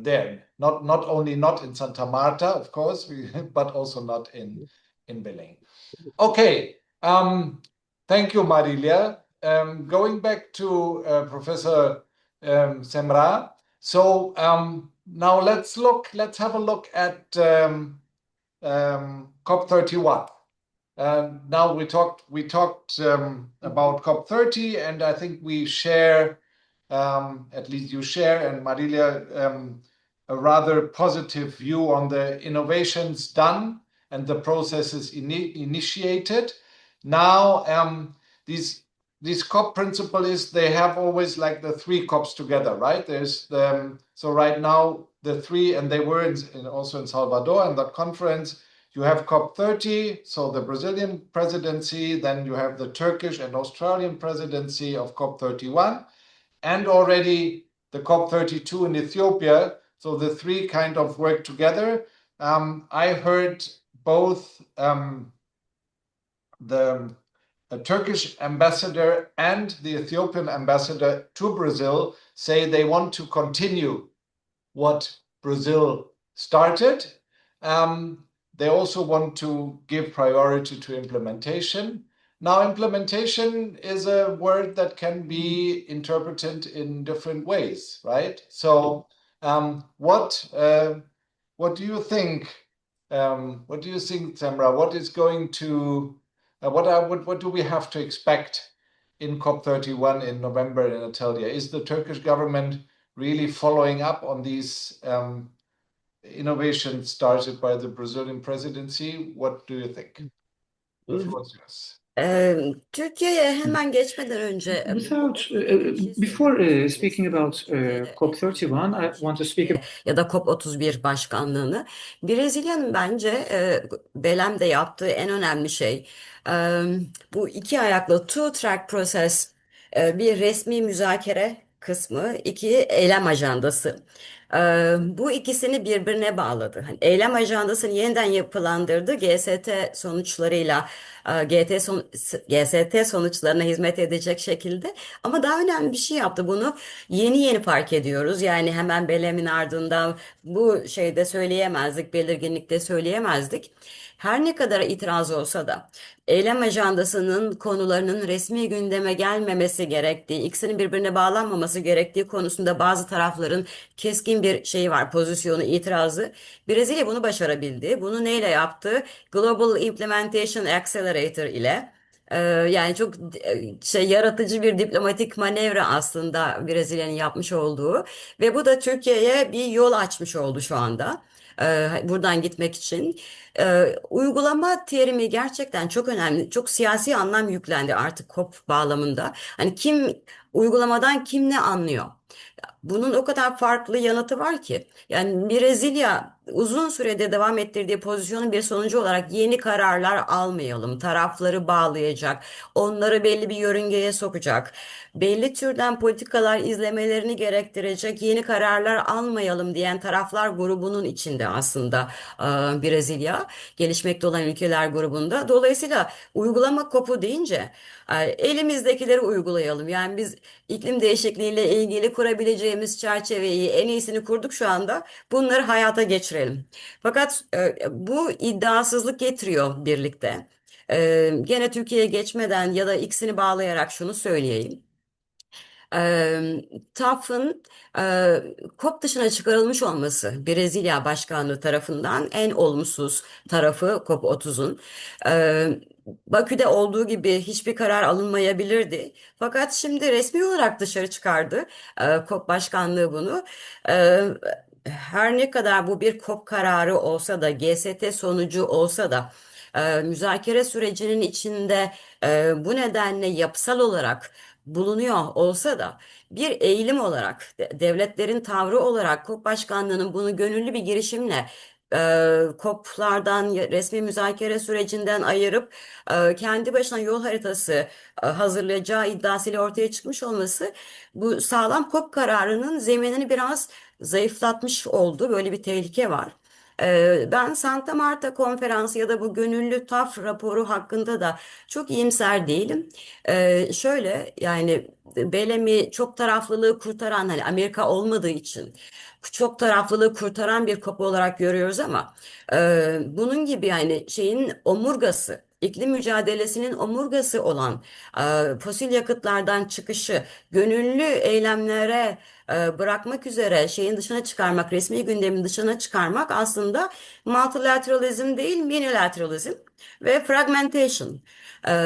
there. Not only not in Santa Marta, of course, but also not in Belém. Okay. Thank you, Marília. Going back to Professor Semra. So now let's have a look at COP31. Now we talked about COP30, and I think we share, at least you share, and Marília, a rather positive view on the innovations done and the processes initiated. Now, these COP principle is they have always like the three COPs together, right? So right now the three, and they were also in Salvador in that conference. You have COP30, so the Brazilian presidency, then you have the Turkish and Australian presidency of COP31, and already the COP32 in Ethiopia. So the three kind of work together. I heard both the Turkish ambassador and the Ethiopian ambassador to Brazil say they want to continue what Brazil started. They also want to give priority to implementation. Now, implementation is a word that can be interpreted in different ways, right? So, what do you think? What do you think, Semra? What is going to what do we have to expect in COP31 in November in Antalya? Is the Turkish government really following up on these innovations started by the Brazilian presidency? What do you think? The floor is yours. Türkiye'ye hemen geçmeden önce Before speaking about COP31, I want to speak about ya da COP31 başkanlığını. Brezilya'nın bence Belem'de yaptığı en önemli şey bu iki ayaklı two track process, bir resmi müzakere kısmı, iki eylem ajandası. Bu ikisini birbirine bağladı. Hani eylem ajandasını yeniden yapılandırdı. GST sonuçlarıyla GST sonuçlarına hizmet edecek şekilde. Ama daha önemli bir şey yaptı. Bunu yeni fark ediyoruz. Yani hemen Belem'in ardından bu şeyde söyleyemezdik, belirginlikte söyleyemezdik. Her ne kadar itiraz olsa da eylem ajandasının konularının resmi gündeme gelmemesi gerektiği, ikisinin birbirine bağlanmaması gerektiği konusunda bazı tarafların keskin bir şeyi var, pozisyonu, itirazı. Brezilya bunu başarabildi. Bunu neyle yaptı? Global Implementation Accelerator ile. Yani çok yaratıcı bir diplomatik manevra aslında Brezilya'nın yapmış olduğu ve bu da Türkiye'ye bir yol açmış oldu şu anda. Buradan gitmek için. Uygulama terimi gerçekten çok önemli. Çok siyasi anlam yüklendi artık COP bağlamında. Hani uygulamadan kim ne anlıyor? Bunun o kadar farklı yanıtı var ki. Yani Brezilya uzun sürede devam ettirdiği pozisyonun bir sonucu olarak yeni kararlar almayalım. Tarafları bağlayacak, onları belli bir yörüngeye sokacak, belli türden politikalar izlemelerini gerektirecek yeni kararlar almayalım diyen taraflar grubunun içinde aslında Brezilya, gelişmekte olan ülkeler grubunda. Dolayısıyla uygulama kopu deyince elimizdekileri uygulayalım. Yani biz iklim değişikliğiyle ilgili kurabileceğimiz çerçeveyi en iyisini kurduk şu anda. Bunları hayata geçirelim. Fakat bu iddiasızlık getiriyor birlikte. Gene Türkiye'ye geçmeden ya da ikisini bağlayarak şunu söyleyeyim. TAF'ın COP dışına çıkarılmış olması Brezilya Başkanlığı tarafından en olumsuz tarafı COP30'un. Eee, Bakü'de olduğu gibi hiçbir karar alınmayabilirdi. Fakat şimdi resmi olarak dışarı çıkardı COP Başkanlığı bunu. Eee, Her ne kadar bu bir COP kararı olsa da GST sonucu olsa da müzakere sürecinin içinde bu nedenle yapısal olarak bulunuyor olsa da bir eğilim olarak devletlerin tavrı olarak COP Başkanlığı'nın bunu gönüllü bir girişimle COP'lardan resmi müzakere sürecinden ayırıp kendi başına yol haritası hazırlayacağı iddiasıyla ortaya çıkmış olması bu sağlam COP kararının zeminini biraz zayıflatmış oldu. Böyle bir tehlike var. Ben Santa Marta konferansı ya da bu gönüllü TAF raporu hakkında da çok iyimser değilim. Şöyle yani Belem'i çok taraflılığı kurtaran hani Amerika olmadığı için çok taraflılığı kurtaran bir kapı olarak görüyoruz ama bunun gibi yani şeyin omurgası iklim mücadelesinin omurgası olan fosil yakıtlardan çıkışı gönüllü eylemlere bırakmak üzere şeyin dışına çıkarmak, resmi gündemin dışına çıkarmak aslında multilateralizm değil, minilateralizm ve fragmentation.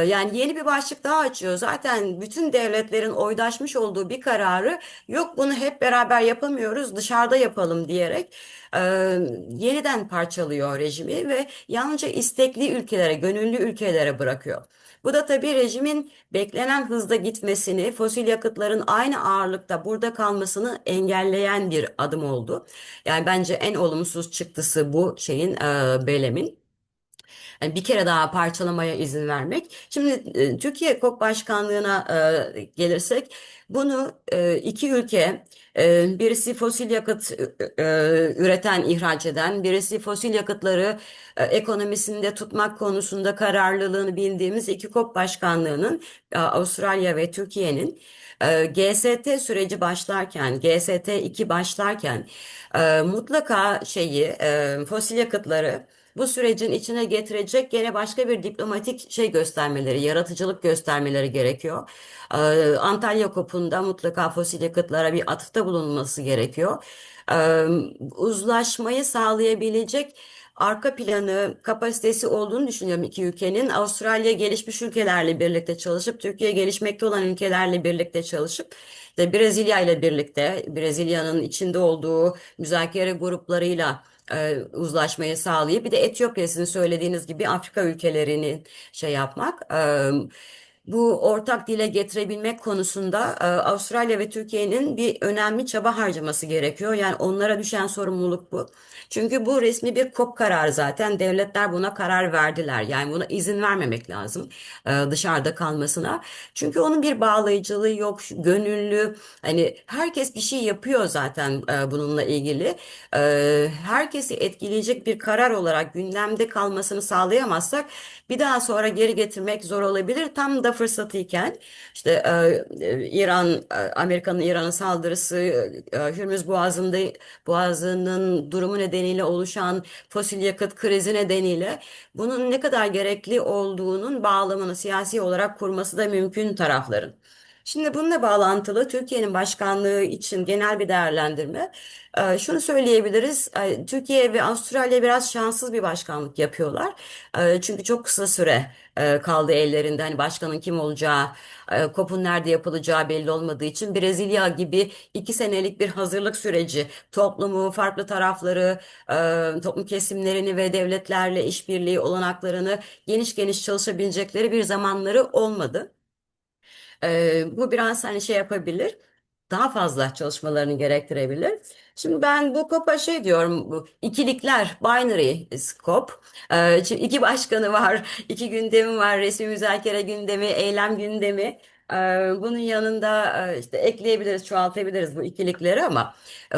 Yani yeni bir başlık daha açıyor. Zaten bütün devletlerin oydaşmış olduğu bir kararı yok bunu hep beraber yapamıyoruz dışarıda yapalım diyerek e, yeniden parçalıyor rejimi ve yalnızca istekli ülkelere, gönüllü ülkelere bırakıyor. Bu da tabii rejimin beklenen hızda gitmesini, fosil yakıtların aynı ağırlıkta burada kalmasını engelleyen bir adım oldu. Yani bence en olumsuz çıktısı bu şeyin, Belem'in. Yani bir kere daha parçalamaya izin vermek. Şimdi Türkiye COP başkanlığına gelirsek bunu iki ülke birisi fosil yakıt üreten, ihraç eden, birisi fosil yakıtları ekonomisinde tutmak konusunda kararlılığını bildiğimiz iki COP başkanlığının Avustralya ve Türkiye'nin GST süreci başlarken, GST 2 başlarken mutlaka fosil yakıtları bu sürecin içine getirecek gene başka bir diplomatik şey göstermeleri, yaratıcılık göstermeleri gerekiyor. Antalya Kopu'nda mutlaka fosil yakıtlara bir atıfta bulunması gerekiyor. Uzlaşmayı sağlayabilecek arka planı, kapasitesi olduğunu düşünüyorum iki ülkenin. Avustralya gelişmiş ülkelerle birlikte çalışıp, Türkiye gelişmekte olan ülkelerle birlikte çalışıp, de Brezilya ile birlikte, Brezilya'nın içinde olduğu müzakere gruplarıyla uzlaşmayı sağlayıp bir de Etiyopya sizin söylediğiniz gibi Afrika ülkelerini şey yapmak. Bu ortak dile getirebilmek konusunda Avustralya ve Türkiye'nin bir önemli çaba harcaması gerekiyor. Yani onlara düşen sorumluluk bu. Çünkü bu resmi bir COP kararı zaten. Devletler buna karar verdiler. Yani buna izin vermemek lazım dışarıda kalmasına. Çünkü onun bir bağlayıcılığı yok, gönüllü. Hani herkes bir şey yapıyor zaten bununla ilgili. Herkesi etkileyecek bir karar olarak gündemde kalmasını sağlayamazsak bir daha sonra geri getirmek zor olabilir. Tam da fırsatıyken işte Amerika'nın İran'a saldırısı, Hürmüz Boğazı'nın durumu nedeniyle oluşan fosil yakıt krizi nedeniyle bunun ne kadar gerekli olduğunun bağlamını siyasi olarak kurması da mümkün tarafların. Şimdi bununla bağlantılı Türkiye'nin başkanlığı için genel bir değerlendirme. Şunu söyleyebiliriz. Türkiye ve Avustralya biraz şanssız bir başkanlık yapıyorlar. Çünkü çok kısa süre kaldı ellerinde. Hani başkanın kim olacağı, COP'un nerede yapılacağı belli olmadığı için Brezilya gibi 2 senelik bir hazırlık süreci, toplumu, farklı tarafları, toplum kesimlerini ve devletlerle işbirliği olanaklarını geniş geniş çalışabilecekleri bir zamanları olmadı. Bu biraz hani şey yapabilir. Daha fazla çalışmalarını gerektirebilir. Şimdi ben bu COP'a şey diyorum, bu ikilikler, binary scope. Şimdi iki başkanı var, iki gündemi var, resmi müzakere gündemi, eylem gündemi. Bunun yanında işte ekleyebiliriz, çoğaltabiliriz bu ikilikleri ama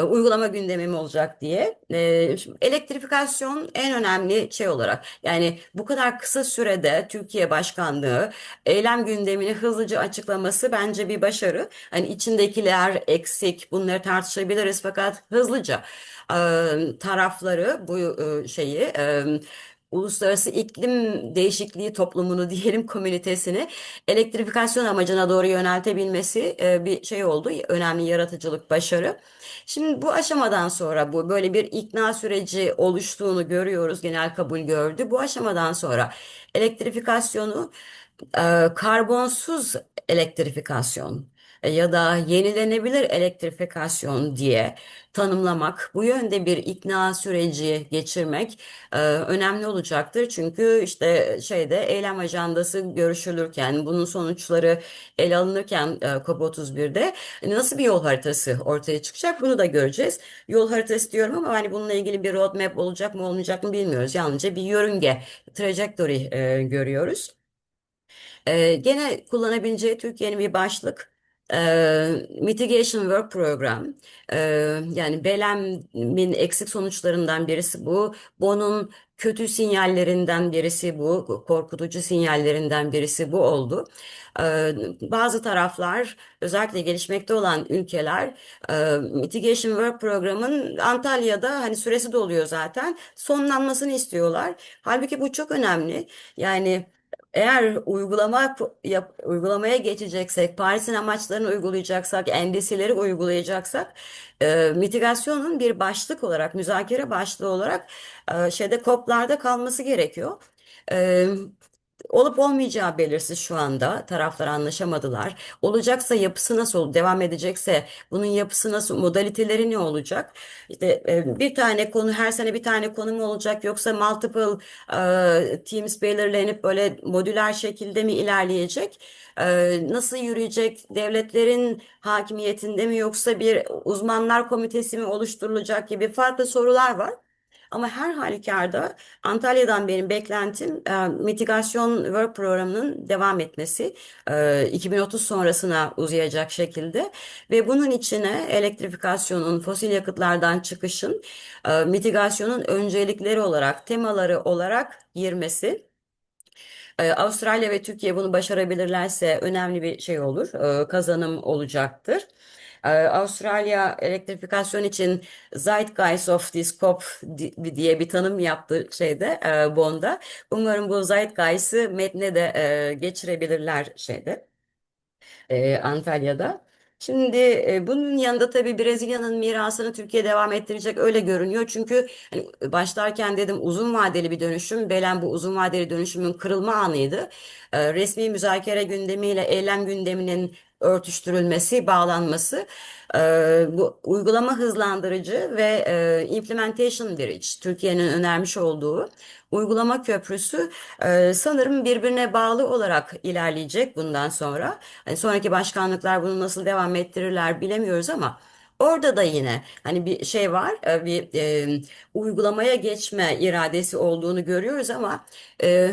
uygulama gündemim olacak diye. Şimdi elektrifikasyon en önemli şey olarak. Yani bu kadar kısa sürede Türkiye başkanlığı eylem gündemini hızlıca açıklaması bence bir başarı. Hani içindekiler eksik, bunları tartışabiliriz fakat hızlıca tarafları bu şeyi Uluslararası iklim Değişikliği toplumunu diyelim komünitesini elektrifikasyon amacına doğru yöneltebilmesi bir şey oldu. Önemli yaratıcılık, başarı. Şimdi bu aşamadan sonra bu böyle bir ikna süreci oluştuğunu görüyoruz. Genel kabul gördü. Bu aşamadan sonra elektrifikasyonu karbonsuz elektrifikasyon ya da yenilenebilir elektrifikasyon diye tanımlamak, bu yönde bir ikna süreci geçirmek önemli olacaktır. Çünkü işte şeyde eylem ajandası görüşülürken, bunun sonuçları ele alınırken COP31'de nasıl bir yol haritası ortaya çıkacak bunu da göreceğiz. Yol haritası diyorum ama hani bununla ilgili bir roadmap olacak mı olmayacak mı bilmiyoruz. Yalnızca bir yörünge, trajektori görüyoruz. Gene kullanabileceği Türkiye'nin bir başlık Mitigation Work Program. Yani Belem'in eksik sonuçlarından birisi bu. Bon'un kötü sinyallerinden birisi bu. Korkutucu sinyallerinden birisi bu oldu. Bazı taraflar özellikle gelişmekte olan ülkeler Mitigation Work Program'ın Antalya'da hani süresi doluyor zaten sonlanmasını istiyorlar. Halbuki bu çok önemli. Yani eğer uygulamaya geçeceksek, Paris'in amaçlarını uygulayacaksak, NDC'leri uygulayacaksak, mitigasyonun bir başlık olarak, müzakere başlığı olarak şeyde COP'larda kalması gerekiyor. E, Olup olmayacağı belirsiz şu anda. Taraflar anlaşamadılar. Olacaksa yapısı nasıl olur? Devam edecekse bunun yapısı nasıl? Modaliteleri ne olacak? İşte bir tane konu her sene bir tane konu mu olacak yoksa multiple teams belirlenip böyle modüler şekilde mi ilerleyecek? Nasıl yürüyecek? Devletlerin hakimiyetinde mi yoksa bir uzmanlar komitesi mi oluşturulacak gibi farklı sorular var. Ama her halükarda Antalya'dan benim beklentim mitigasyon work programının devam etmesi 2030 sonrasına uzayacak şekilde ve bunun içine elektrifikasyonun, fosil yakıtlardan çıkışın, mitigasyonun öncelikleri olarak, temaları olarak girmesi. Avustralya ve Türkiye bunu başarabilirlerse önemli bir şey olur, kazanım olacaktır. Avustralya elektrifikasyon için Zeitgeist of this COP diye bir tanım yaptı şeyde, Bonn'da. Umarım bu Zeitgeist'ı metne de geçirebilirler şeyde. Antalya'da. Şimdi bunun yanında tabii Brezilya'nın mirasını Türkiye devam ettirecek öyle görünüyor. Çünkü hani başlarken dedim uzun vadeli bir dönüşüm. Belem bu uzun vadeli dönüşümün kırılma anıydı. Resmi müzakere gündemiyle eylem gündeminin örtüştürülmesi, bağlanması, bu uygulama hızlandırıcı ve implementation bridge, Türkiye'nin önermiş olduğu uygulama köprüsü sanırım birbirine bağlı olarak ilerleyecek bundan sonra. Hani sonraki başkanlıklar bunu nasıl devam ettirirler bilemiyoruz ama orada da yine hani bir şey var, bir uygulamaya geçme iradesi olduğunu görüyoruz ama e,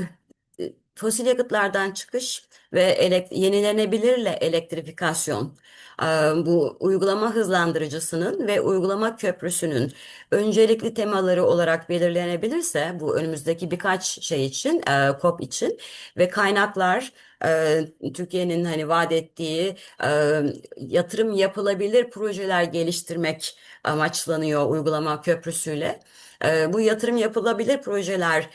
fosil yakıtlardan çıkış ve yenilenebilirle elektrifikasyon, bu uygulama hızlandırıcısının ve uygulama köprüsünün öncelikli temaları olarak belirlenebilirse bu önümüzdeki birkaç şey için, COP için ve kaynaklar, Türkiye'nin hani vaat ettiği yatırım yapılabilir projeler geliştirmek amaçlanıyor uygulama köprüsüyle. Bu yatırım yapılabilir projeler,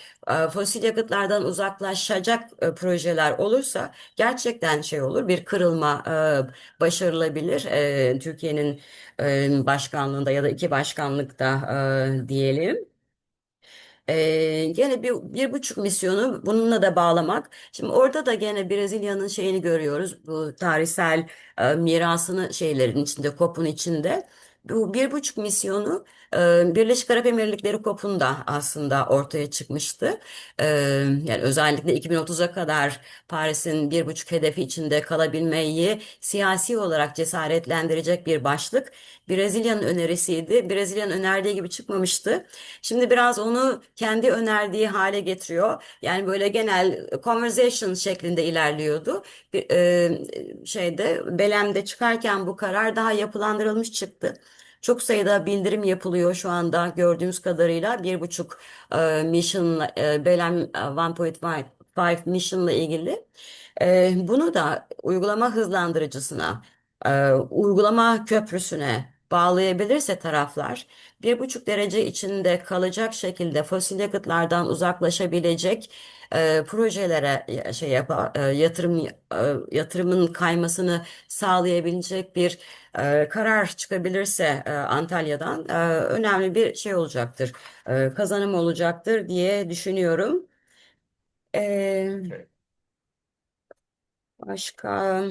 fosil yakıtlardan uzaklaşacak projeler olursa gerçekten şey olur, bir kırılma başarılabilir. Türkiye'nin başkanlığında ya da iki başkanlıkta diyelim. Gene bir buçuk misyonu bununla da bağlamak. Şimdi orada da gene Brezilya'nın şeyini görüyoruz. Bu tarihsel mirasını şeylerin içinde, COP'un içinde. Bu bir buçuk misyonu Birleşik Arap Emirlikleri COP'unda aslında ortaya çıkmıştı. Yani özellikle 2030'a kadar Paris'in bir buçuk hedefi içinde kalabilmeyi siyasi olarak cesaretlendirecek bir başlık. Brezilya'nın önerisiydi. Brezilya'nın önerdiği gibi çıkmamıştı. Şimdi biraz onu kendi önerdiği hale getiriyor. Yani böyle genel conversation şeklinde ilerliyordu. Belem'de çıkarken bu karar daha yapılandırılmış çıktı. Çok sayıda bildirim yapılıyor şu anda gördüğümüz kadarıyla. Bir buçuk mission, Belem 1.5 mission'la ilgili. Bunu da uygulama hızlandırıcısına, uygulama köprüsüne bağlayabilirse taraflar, bir buçuk derece içinde kalacak şekilde fosil yakıtlardan uzaklaşabilecek projelere yatırımın kaymasını sağlayabilecek bir karar çıkabilirse Antalya'dan önemli bir şey olacaktır. Kazanım olacaktır diye düşünüyorum. E, başka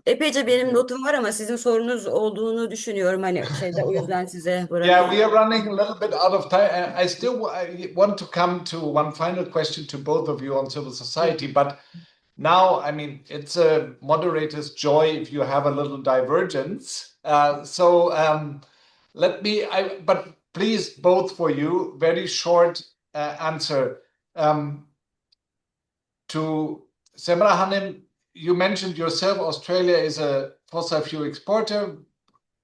epeyce benim notum var ama sizin sorunuz olduğunu düşünüyorum. Hani şeyde o yüzden size Yeah, we bırakayım. are running a little bit out of time. I still want to come to one final question to both of you on civil society, but now, I mean, it's a moderator's joy if you have a little divergence. But please, both for you, very short answer. To Semra Hanim, you mentioned yourself, Australia is a fossil fuel exporter.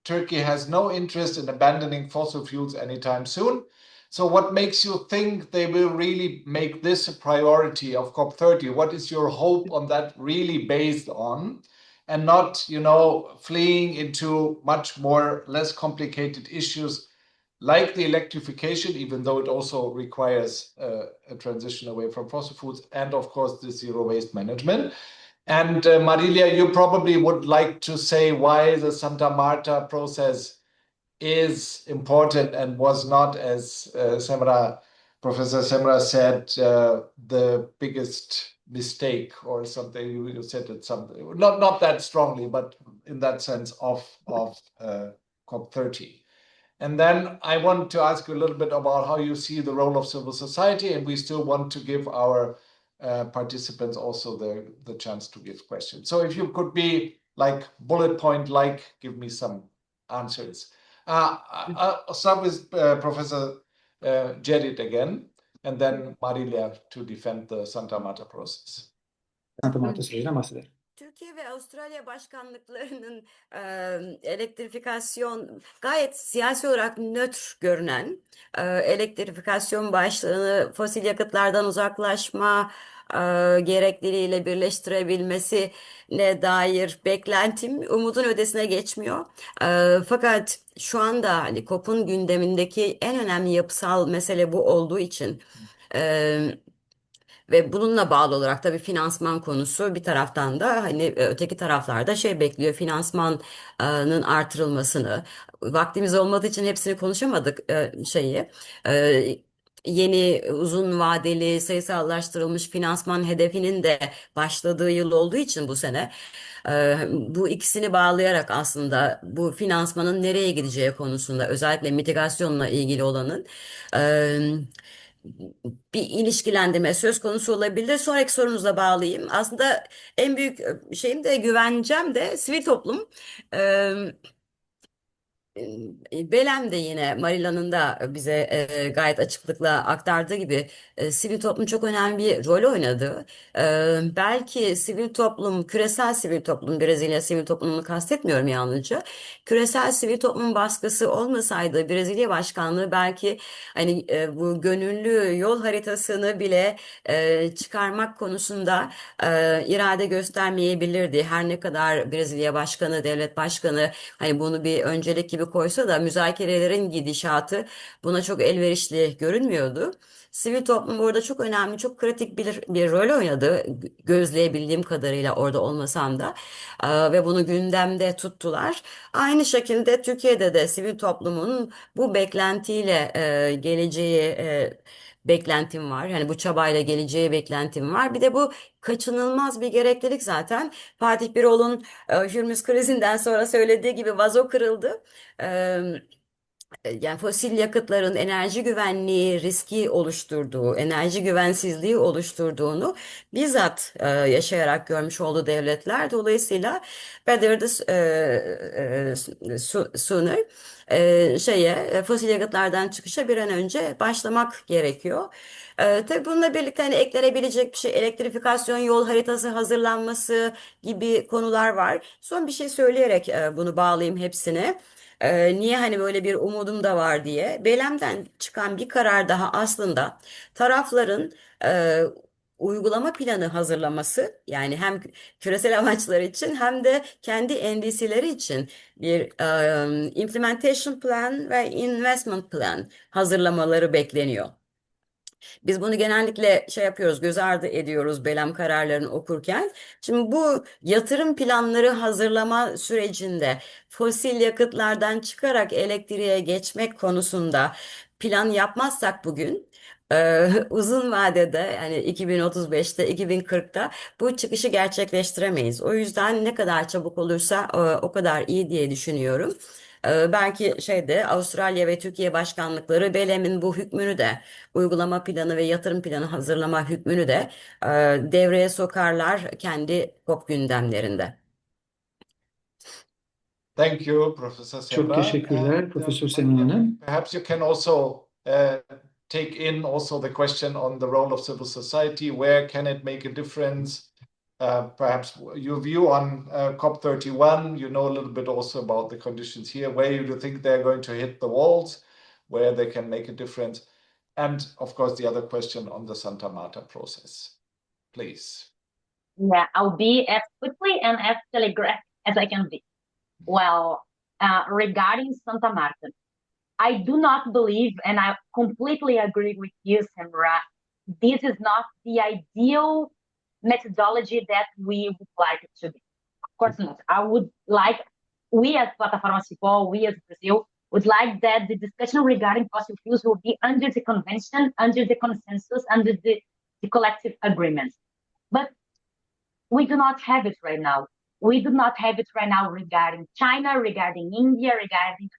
Turkey has no interest in abandoning fossil fuels anytime soon. So what makes you think they will really make this a priority of COP30? What is your hope on that really based on? And not, fleeing into much more less complicated issues like the electrification, even though it also requires a transition away from fossil fuels, and of course the zero waste management. And Marilia, you probably would like to say why the Santa Marta process is important and was not, as Professor Semra said, the biggest mistake or something. You said it something, not that strongly, but in that sense of COP30. And then I want to ask you a little bit about how you see the role of civil society, and we still want to give our participants also the chance to give questions. So if you could be like bullet point, give me some answers. I'll start with Professor Jedid again, and then Marilia to defend the Santa Marta process. Santa Marta sürecinden bahsedelim. Türkiye ve Avustralya başkanlıklarının elektrifikasyon gayet siyasi olarak nötr görünen elektrifikasyon başlığını fosil yakıtlardan uzaklaşma gerekliliğiyle birleştirebilmesine dair beklentim umudun ötesine geçmiyor. Fakat şu anda hani COP'un gündemindeki en önemli yapısal mesele bu olduğu için ve bununla bağlı olarak tabii finansman konusu bir taraftan da hani öteki taraflarda şey bekliyor, finansmanın artırılmasını. Vaktimiz olmadığı için hepsini konuşamadık şeyi. E, Yeni uzun vadeli sayısallaştırılmış finansman hedefinin de başladığı yıl olduğu için bu sene bu ikisini bağlayarak aslında bu finansmanın nereye gideceği konusunda özellikle mitigasyonla ilgili olanın bir ilişkilendirme söz konusu olabilir. Sonraki sorunuzla bağlayayım. Aslında en büyük şeyim de güvencem de sivil toplum. Ee, Belem de yine Marila'nın da bize gayet açıklıkla aktardığı gibi sivil toplum çok önemli bir rol oynadı. Belki sivil toplum, küresel sivil toplum, Brezilya sivil toplumunu kastetmiyorum yalnızca. Küresel sivil toplum baskısı olmasaydı Brezilya başkanlığı belki hani bu gönüllü yol haritasını bile çıkarmak konusunda irade göstermeyebilirdi. Her ne kadar Brezilya başkanı, devlet başkanı hani bunu bir öncelik gibi koysa da müzakerelerin gidişatı buna çok elverişli görünmüyordu. Sivil toplum burada çok önemli, çok kritik bir rol oynadı. Gözleyebildiğim kadarıyla orada olmasam da. Ve bunu gündemde tuttular. Aynı şekilde Türkiye'de de sivil toplumun bu beklentiyle geleceği beklentim var. Yani bu çabayla geleceği beklentim var. Bir de bu kaçınılmaz bir gereklilik zaten. Fatih Birol'un Hürmüz krizinden sonra söylediği gibi vazo kırıldı. E, Yani fosil yakıtların enerji güvenliği riski oluşturduğu, enerji güvensizliği oluşturduğunu bizzat yaşayarak görmüş oldu devletler. Dolayısıyla better sooner fosil yakıtlardan çıkışa bir an önce başlamak gerekiyor. Tabii bununla birlikte hani eklenebilecek bir şey elektrifikasyon yol haritası hazırlanması gibi konular var. Son bir şey söyleyerek bunu bağlayayım hepsine. Niye hani böyle bir umudum da var diye. Belem'den çıkan bir karar daha aslında tarafların e, uygulama planı hazırlaması yani hem küresel amaçlar için hem de kendi endişeleri için bir implementation plan ve investment plan hazırlamaları bekleniyor. Biz bunu genellikle şey yapıyoruz, göz ardı ediyoruz Belem kararlarını okurken. Şimdi bu yatırım planları hazırlama sürecinde fosil yakıtlardan çıkarak elektriğe geçmek konusunda plan yapmazsak bugün uzun vadede yani 2035'te 2040'ta bu çıkışı gerçekleştiremeyiz. O yüzden ne kadar çabuk olursa o kadar iyi diye düşünüyorum. Belki şeyde Avustralya ve Türkiye başkanlıkları Belem'in bu hükmünü de uygulama planı ve yatırım planı hazırlama hükmünü de e, devreye sokarlar kendi COP gündemlerinde. Thank you, Professor Çok Semra. teşekkürler Profesör Semra Hanım. Perhaps you can also take in also the question on the role of civil society. Where can it make a difference? Perhaps your view on COP31. You know a little bit also about the conditions here. Where you think they're going to hit the walls, where they can make a difference, and of course the other question on the Santa Marta process. Please. Yeah, I'll be as quickly and as telegraphic as I can be. Well, regarding Santa Marta, I do not believe, and I completely agree with you, Samra, this is not the ideal methodology that we would like it to be. Of course not. I would like, we as Plataforma CIPÓ, we as Brazil, would like that the discussion regarding fossil fuels will be under the convention, under the consensus, under the collective agreements. But we do not have it right now. We do not have it right now regarding China, regarding India, regarding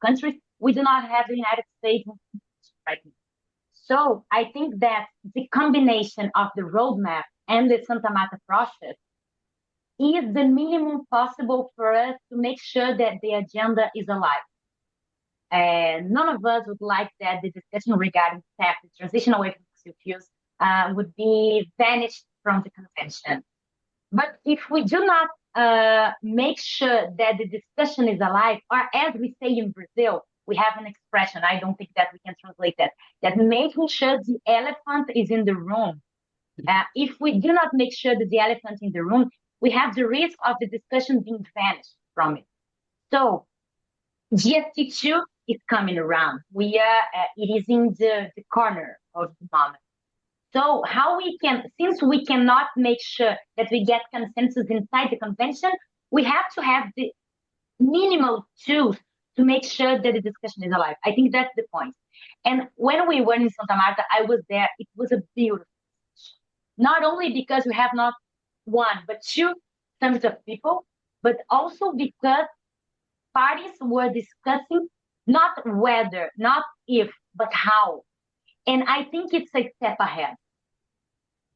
countries. We do not have the United States right now. So I think that the combination of the roadmap and the Santa Marta process is the minimum possible for us to make sure that the agenda is alive. And none of us would like that the discussion regarding TAP, the transition away from fossil fuels, would be vanished from the convention. But if we do not make sure that the discussion is alive, or as we say in Brazil, we have an expression, I don't think that we can translate that making sure the elephant is in the room. If we do not make sure that the elephant in the room, we have the risk of the discussion being vanished from it. So GST2 is coming around. It is in the corner of the moment. So how we can, since we cannot make sure that we get consensus inside the convention, we have to have the minimal tools to make sure that the discussion is alive. I think that's the point. And when we were in Santa Marta, I was there. It was a beautiful discussion. Not only because we have not one, but two summits of people, but also because parties were discussing not whether, not if, but how. And I think it's a step ahead.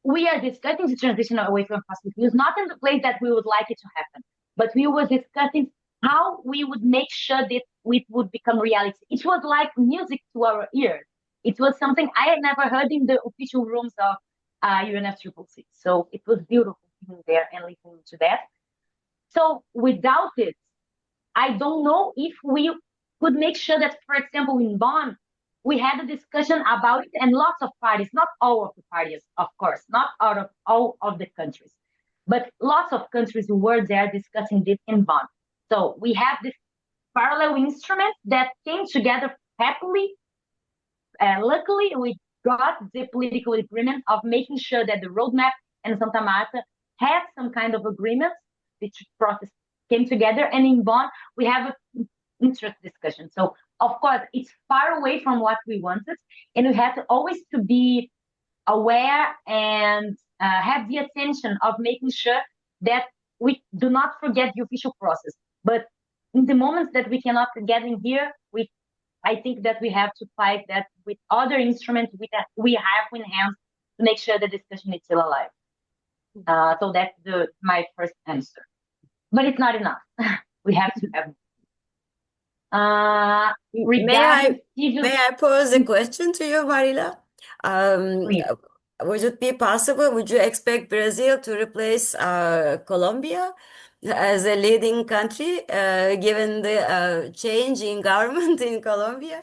We are discussing the transition away from fossil fuels, not in the place that we would like it to happen, but we were discussing how we would make sure that it would become reality. It was like music to our ears. It was something I had never heard in the official rooms of UNFCCC. So it was beautiful being there and listening to that. So without it, I don't know if we could make sure that, for example, in Bonn, we had a discussion about it, and lots of parties, not all of the parties, of course, not out of all of the countries, but lots of countries were there discussing this in Bonn. So we have this parallel instrument that came together happily. Luckily, we got the political agreement of making sure that the roadmap and Santa Marta had some kind of agreement. The process came together, and in Bonn, we have an interest discussion. So, of course, it's far away from what we wanted, and we have to always to be aware and have the attention of making sure that we do not forget the official process. But in the moments that we cannot get in here, I think that we have to fight that with other instruments we have in hand to make sure the discussion is still alive. So that's my first answer. But it's not enough. We have to have. May I pose a question to you, Marília? Would it be possible, would you expect Brazil to replace Colombia as a leading country, given the change in government in Colombia?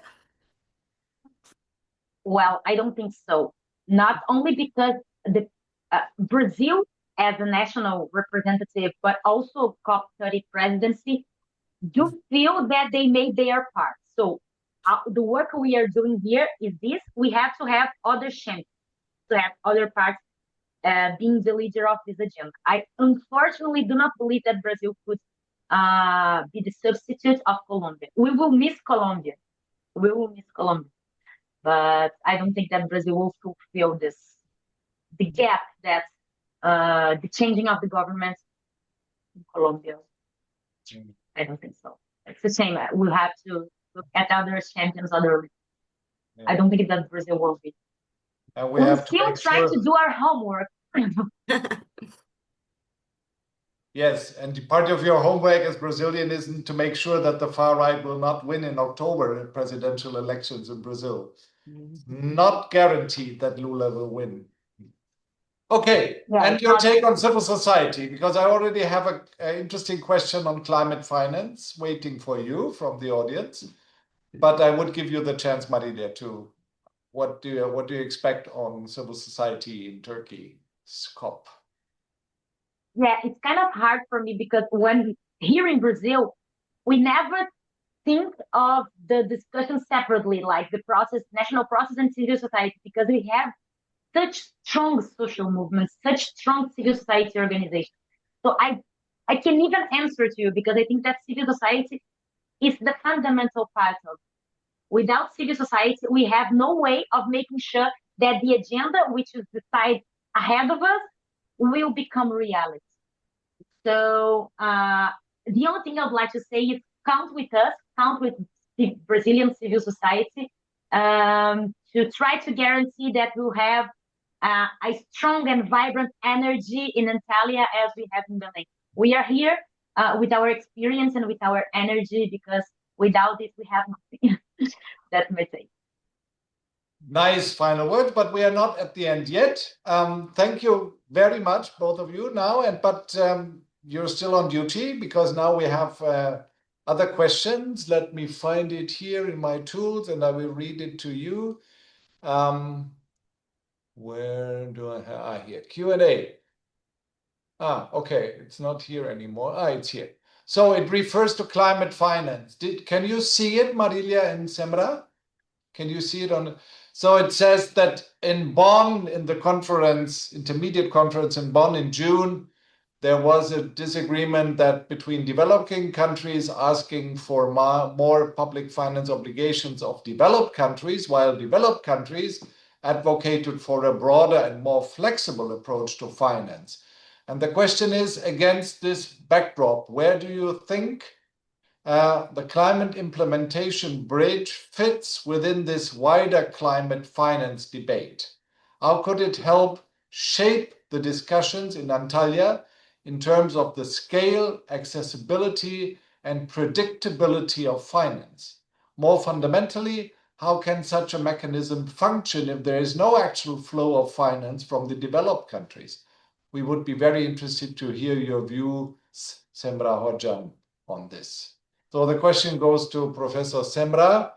Well, I don't think so. Not only because the Brazil as a national representative, but also COP30 presidency, do feel that they made their part. So the work we are doing here is this. We have to have other champions, to have other parts being the leader of this agenda. I unfortunately do not believe that Brazil could be the substitute of Colombia. We will miss Colombia. We will miss Colombia. But I don't think that Brazil will fulfill the gap that the changing of the government in Colombia. I don't think so. It's the same. We'll have to look at other champions, I don't think that Brazil will be. And we'll still try to do our homework. Yes, and part of your homework as Brazilian isn't to make sure that the far right will not win in October in presidential elections in Brazil. Not guaranteed that Lula will win. Okay, and your take on civil society, because I already have an interesting question on climate finance waiting for you from the audience, but I would give you the chance, Marília, to what do you expect on civil society in Turkey's COP? Yeah, it's kind of hard for me because when here in Brazil, we never think of the discussion separately, like the process, national process and civil society, because we have such strong social movements, such strong civil society organizations. So I can even answer to you because I think that civil society is the fundamental part of it. Without civil society, we have no way of making sure that the agenda, which is decided ahead of us, will become reality. So the only thing I would like to say is count with us, count with the Brazilian civil society to try to guarantee that we'll have a strong and vibrant energy in Antalya as we have in Belém. We are here with our experience and with our energy because without it, we have nothing. That's my take. Nice final word, but we are not at the end yet. Thank you very much, both of you now, but you're still on duty because now we have other questions. Let me find it here in my tools and I will read it to you. Where do I have? Here, Q&A. Okay, it's not here anymore. It's here. So it refers to climate finance. Can you see it, Marília and Semra? Can you see it on? So it says that in Bonn, in the conference, intermediate conference in Bonn in June, there was a disagreement that between developing countries asking for more public finance obligations of developed countries, while developed countries advocated for a broader and more flexible approach to finance. And the question is, against this backdrop, where do you think the climate implementation bridge fits within this wider climate finance debate? How could it help shape the discussions in Antalya in terms of the scale, accessibility, and predictability of finance. More fundamentally, how can such a mechanism function if there is no actual flow of finance from the developed countries? We would be very interested to hear your view, Semra Hocam, on this. So the question goes to Professor Semra.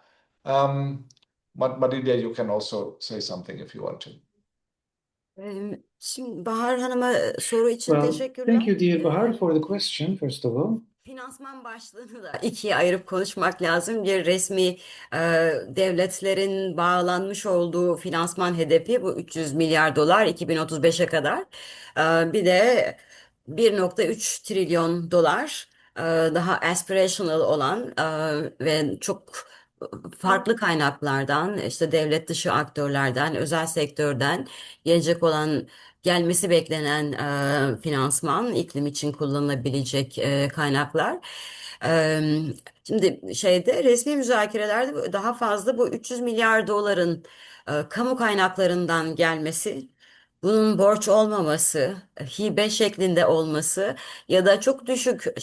Marília, you can also say something if you want to. Şimdi Bahar Hanım'a soru için Well, teşekkürler. thank you, dear Bahar, for the question, first of all. Finansman başlığını da ikiye ayırıp konuşmak lazım. Bir resmi devletlerin bağlanmış olduğu finansman hedefi bu 300 milyar dolar 2035'e kadar. Bir de 1,3 trilyon dolar daha aspirational olan ve çok farklı kaynaklardan işte devlet dışı aktörlerden, özel sektörden gelecek olan gelmesi beklenen finansman, iklim için kullanılabilecek kaynaklar. E, Şimdi resmi müzakerelerde daha fazla bu 300 milyar doların kamu kaynaklarından gelmesi, bunun borç olmaması, hibe şeklinde olması ya da çok düşük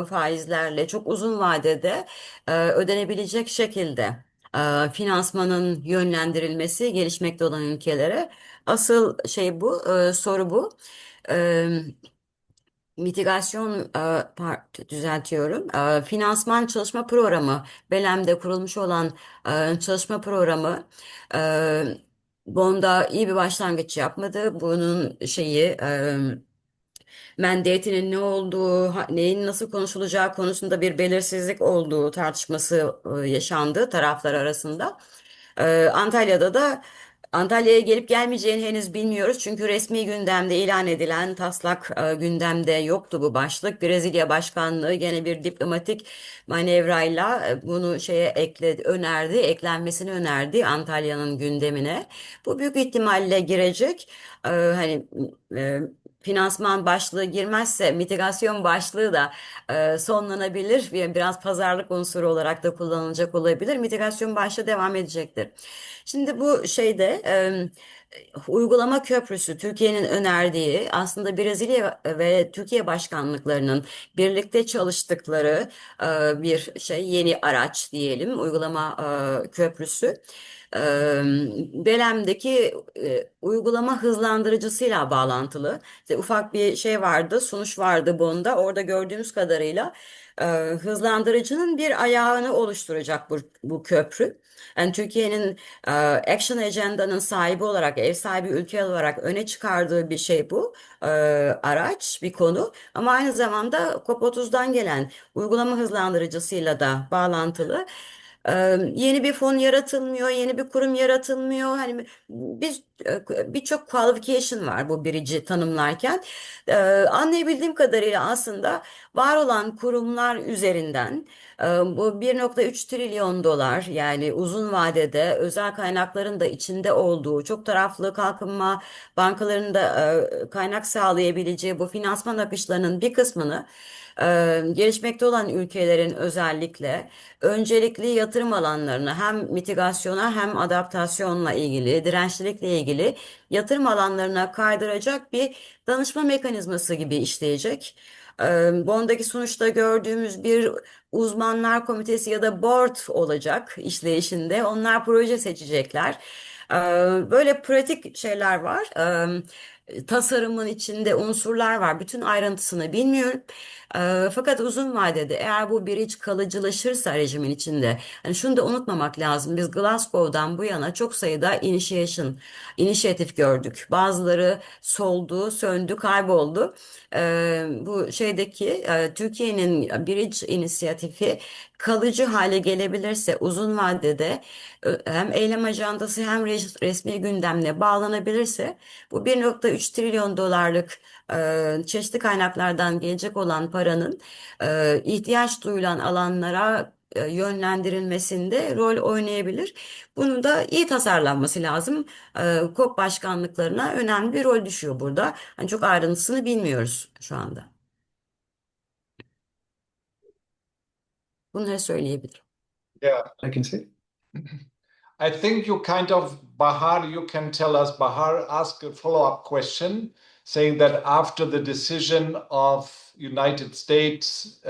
faizlerle çok uzun vadede ödenebilecek şekilde finansmanın yönlendirilmesi gelişmekte olan ülkelere. Asıl soru bu. E, Mitigasyon, düzeltiyorum. Finansman çalışma programı, Belem'de kurulmuş olan çalışma programı e, Bond'a iyi bir başlangıç yapmadı. Bunun mandate'inin ne olduğu, neyin nasıl konuşulacağı konusunda bir belirsizlik olduğu tartışması yaşandı taraflar arasında. Antalya'da da Antalya'ya gelip gelmeyeceğini henüz bilmiyoruz. Çünkü resmi gündemde ilan edilen taslak gündemde yoktu bu başlık. Brezilya Başkanlığı gene bir diplomatik manevrayla bunu eklenmesini önerdi Antalya'nın gündemine. Bu büyük ihtimalle girecek. Hani finansman başlığı girmezse mitigasyon başlığı da sonlanabilir. Biraz pazarlık unsuru olarak da kullanılacak olabilir. Mitigasyon başlığı devam edecektir. Şimdi bu uygulama köprüsü Türkiye'nin önerdiği aslında Brezilya ve Türkiye başkanlıklarının birlikte çalıştıkları yeni araç diyelim uygulama köprüsü. E, Belem'deki uygulama hızlandırıcısıyla bağlantılı. İşte ufak bir vardı, sunuş vardı bunda. Orada gördüğümüz kadarıyla hızlandırıcının bir ayağını oluşturacak bu köprü. Yani Türkiye'nin Action Agenda'nın sahibi olarak, ev sahibi ülke olarak öne çıkardığı bir bu. Araç, bir konu. Ama aynı zamanda COP30'dan gelen uygulama hızlandırıcısıyla da bağlantılı. Yeni bir fon yaratılmıyor, yeni bir kurum yaratılmıyor. Hani birçok qualification var bu birici tanımlarken. Anlayabildiğim kadarıyla aslında var olan kurumlar üzerinden bu 1,3 trilyon dolar yani uzun vadede özel kaynakların da içinde olduğu çok taraflı kalkınma bankalarının da kaynak sağlayabileceği bu finansman akışlarının bir kısmını gelişmekte olan ülkelerin özellikle öncelikli yatırım alanlarına hem mitigasyona hem adaptasyonla ilgili, dirençlilikle ilgili yatırım alanlarına kaydıracak bir danışma mekanizması gibi işleyecek. Bond'daki sonuçta gördüğümüz bir uzmanlar komitesi ya da board olacak işleyişinde. Onlar proje seçecekler. Böyle pratik şeyler var. Tasarımın içinde unsurlar var. Bütün ayrıntısını bilmiyorum. Fakat uzun vadede eğer bu bir hiç kalıcılaşırsa rejimin içinde, hani şunu da unutmamak lazım. Biz Glasgow'dan bu yana çok sayıda inisiyatif gördük. Bazıları soldu, söndü, kayboldu. Bu Türkiye'nin Bridge inisiyatifi kalıcı hale gelebilirse uzun vadede hem eylem ajandası hem resmi gündemle bağlanabilirse bu 1,3 trilyon dolarlık çeşitli kaynaklardan gelecek olan paranın ihtiyaç duyulan alanlara yönlendirilmesinde rol oynayabilir. Bunu da iyi tasarlanması lazım. COP başkanlıklarına önemli bir rol düşüyor burada. Hani çok ayrıntısını bilmiyoruz şu anda. Bunları söyleyebilirim. Yeah. I can say. I think you kind of, Bahar, you can tell us, Bahar asked a follow-up question. saying that after the decision of United States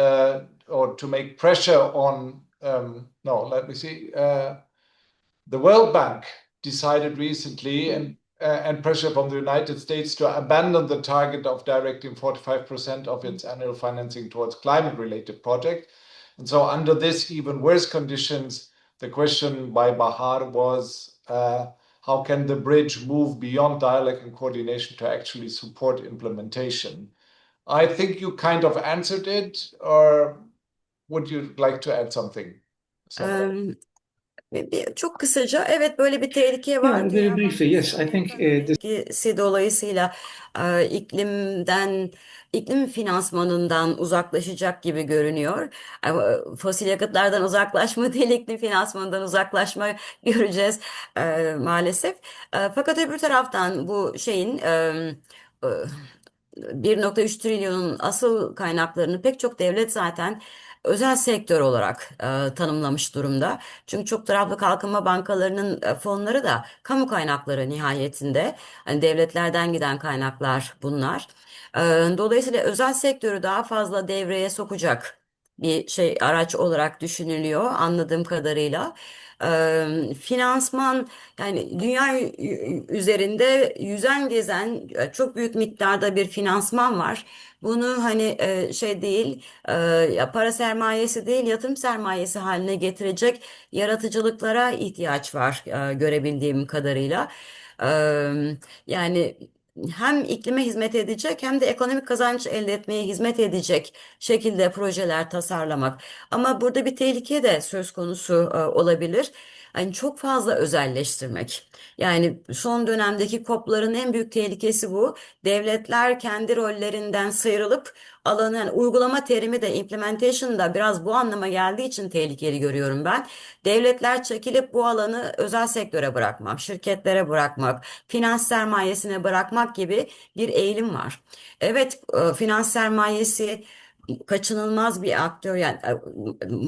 or to make pressure on, the World Bank decided recently and pressure from the United States to abandon the target of directing 45% of its annual financing towards climate-related projects. And so under this even worse conditions, the question by Bahar was, how can the bridge move beyond dialogue and coordination to actually support implementation? I think you kind of answered it, or would you like to add something? Çok kısaca evet böyle bir tehlike Yeah, var. very Dünya briefly, yes. I Bankası'nın think da this. etkisi dolayısıyla iklim finansmanından uzaklaşacak gibi görünüyor. Fosil yakıtlardan uzaklaşma değil, iklim finansmanından uzaklaşma göreceğiz maalesef. Fakat öbür taraftan bu şeyin 1,3 trilyonun asıl kaynaklarını pek çok devlet zaten özel sektör olarak tanımlamış durumda. Çünkü çok taraflı kalkınma bankalarının fonları da kamu kaynakları nihayetinde. Hani devletlerden giden kaynaklar bunlar. E, Dolayısıyla özel sektörü daha fazla devreye sokacak bir şey araç olarak düşünülüyor anladığım kadarıyla. Finansman yani dünya üzerinde yüzen gezen çok büyük miktarda bir finansman var. Bunu hani şey değil, ya para sermayesi değil, yatırım sermayesi haline getirecek yaratıcılıklara ihtiyaç var görebildiğim kadarıyla. Yani hem iklime hizmet edecek hem de ekonomik kazanç elde etmeye hizmet edecek şekilde projeler tasarlamak. Ama burada bir tehlike de söz konusu olabilir. Yani çok fazla özelleştirmek. Yani son dönemdeki COP'ların en büyük tehlikesi bu. Devletler kendi rollerinden sıyrılıp alanı, yani uygulama terimi de implementation da biraz bu anlama geldiği için tehlikeli görüyorum ben. Devletler çekilip bu alanı özel sektöre bırakmak, şirketlere bırakmak, finans sermayesine bırakmak gibi bir eğilim var. Evet, finans sermayesi kaçınılmaz bir aktör, yani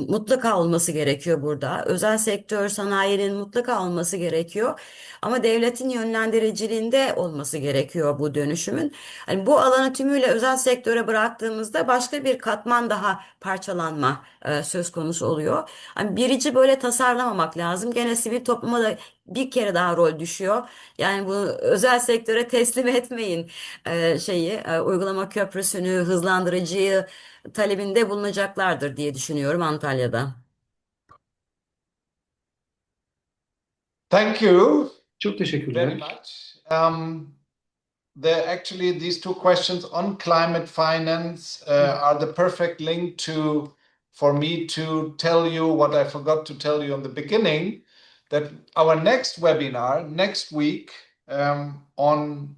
mutlaka olması gerekiyor burada. Özel sektör sanayinin mutlaka olması gerekiyor. Ama devletin yönlendiriciliğinde olması gerekiyor bu dönüşümün. Hani bu alanı tümüyle özel sektöre bıraktığımızda başka bir katman daha parçalanma söz konusu oluyor. Hani birici böyle tasarlamamak lazım. Gene sivil topluma da bir kere daha rol düşüyor. Yani bunu özel sektöre teslim etmeyin uygulama köprüsünü, hızlandırıcıyı talebinde bulunacaklardır diye düşünüyorum Antalya'da. Thank you Çok very teşekkürler. much. Actually, these two questions on climate finance are the perfect link for me to tell you what I forgot to tell you in the beginning, that our next webinar next week on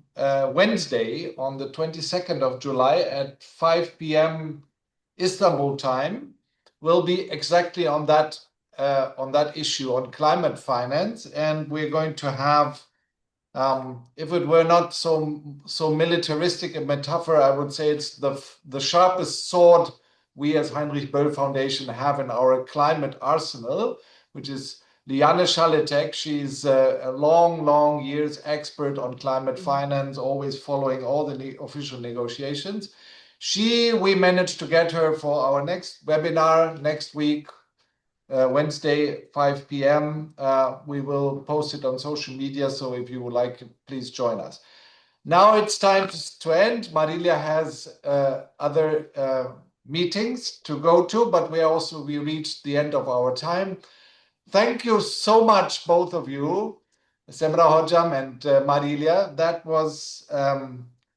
Wednesday, on the 22nd of July at 5 p.m. Istanbul time, will be exactly on that issue on climate finance, and we're going to have. If it were not so militaristic a metaphor, I would say it's the sharpest sword we as Heinrich Böll Foundation have in our climate arsenal, which is Liane Schaletek. She's a long years expert on climate finance, always following all the official negotiations. We managed to get her for our next webinar next week, Wednesday, 5 p.m. We will post it on social media, so if you would like, please join us. Now it's time to end. Marília has other meetings to go to, but we reached the end of our time. Thank you so much, both of you, Semra Hojam and Marília. That was a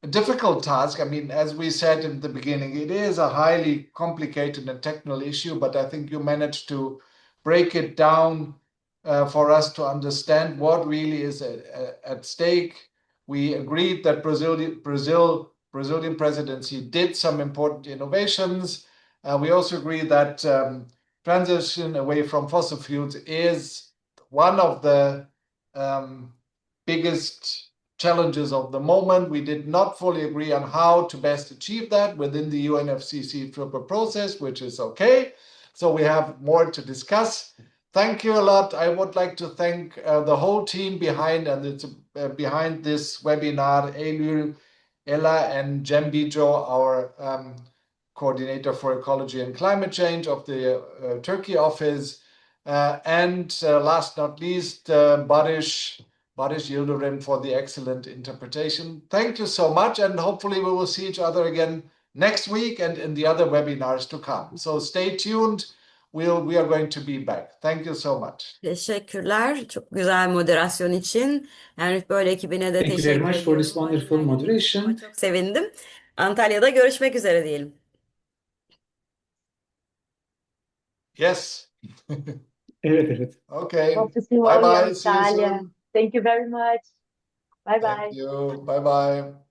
difficult task. I mean, as we said in the beginning, it is a highly complicated and technical issue, but I think you managed to break it down for us to understand what really is at stake. We agreed that Brazilian presidency did some important innovations. We also agree that transition away from fossil fuels is one of the biggest challenges of the moment. We did not fully agree on how to best achieve that within the UNFCCC triple process, which is okay. So we have more to discuss. Thank you a lot. I would like to thank the whole team behind this webinar, Eylül, Ella and Jem Bijo, our coordinator for ecology and climate change of the Turkey office. And last not least, Barış Yildirim for the excellent interpretation. Thank you so much, and hopefully we will see each other again next week and in the other webinars to come. So stay tuned. We are going to be back. Thank you so much. Teşekkürler. Çok güzel moderasyon için. Heinrich Böll ekibine de Thank you very teşekkür much for this ediyorum. wonderful moderation. Çok sevindim. Antalya'da görüşmek üzere diyelim. Yes. Evet. Okay. Hope to see you Bye all in bye. See you Antalya. soon. Thank you very much. Bye bye. Thank you. Bye bye.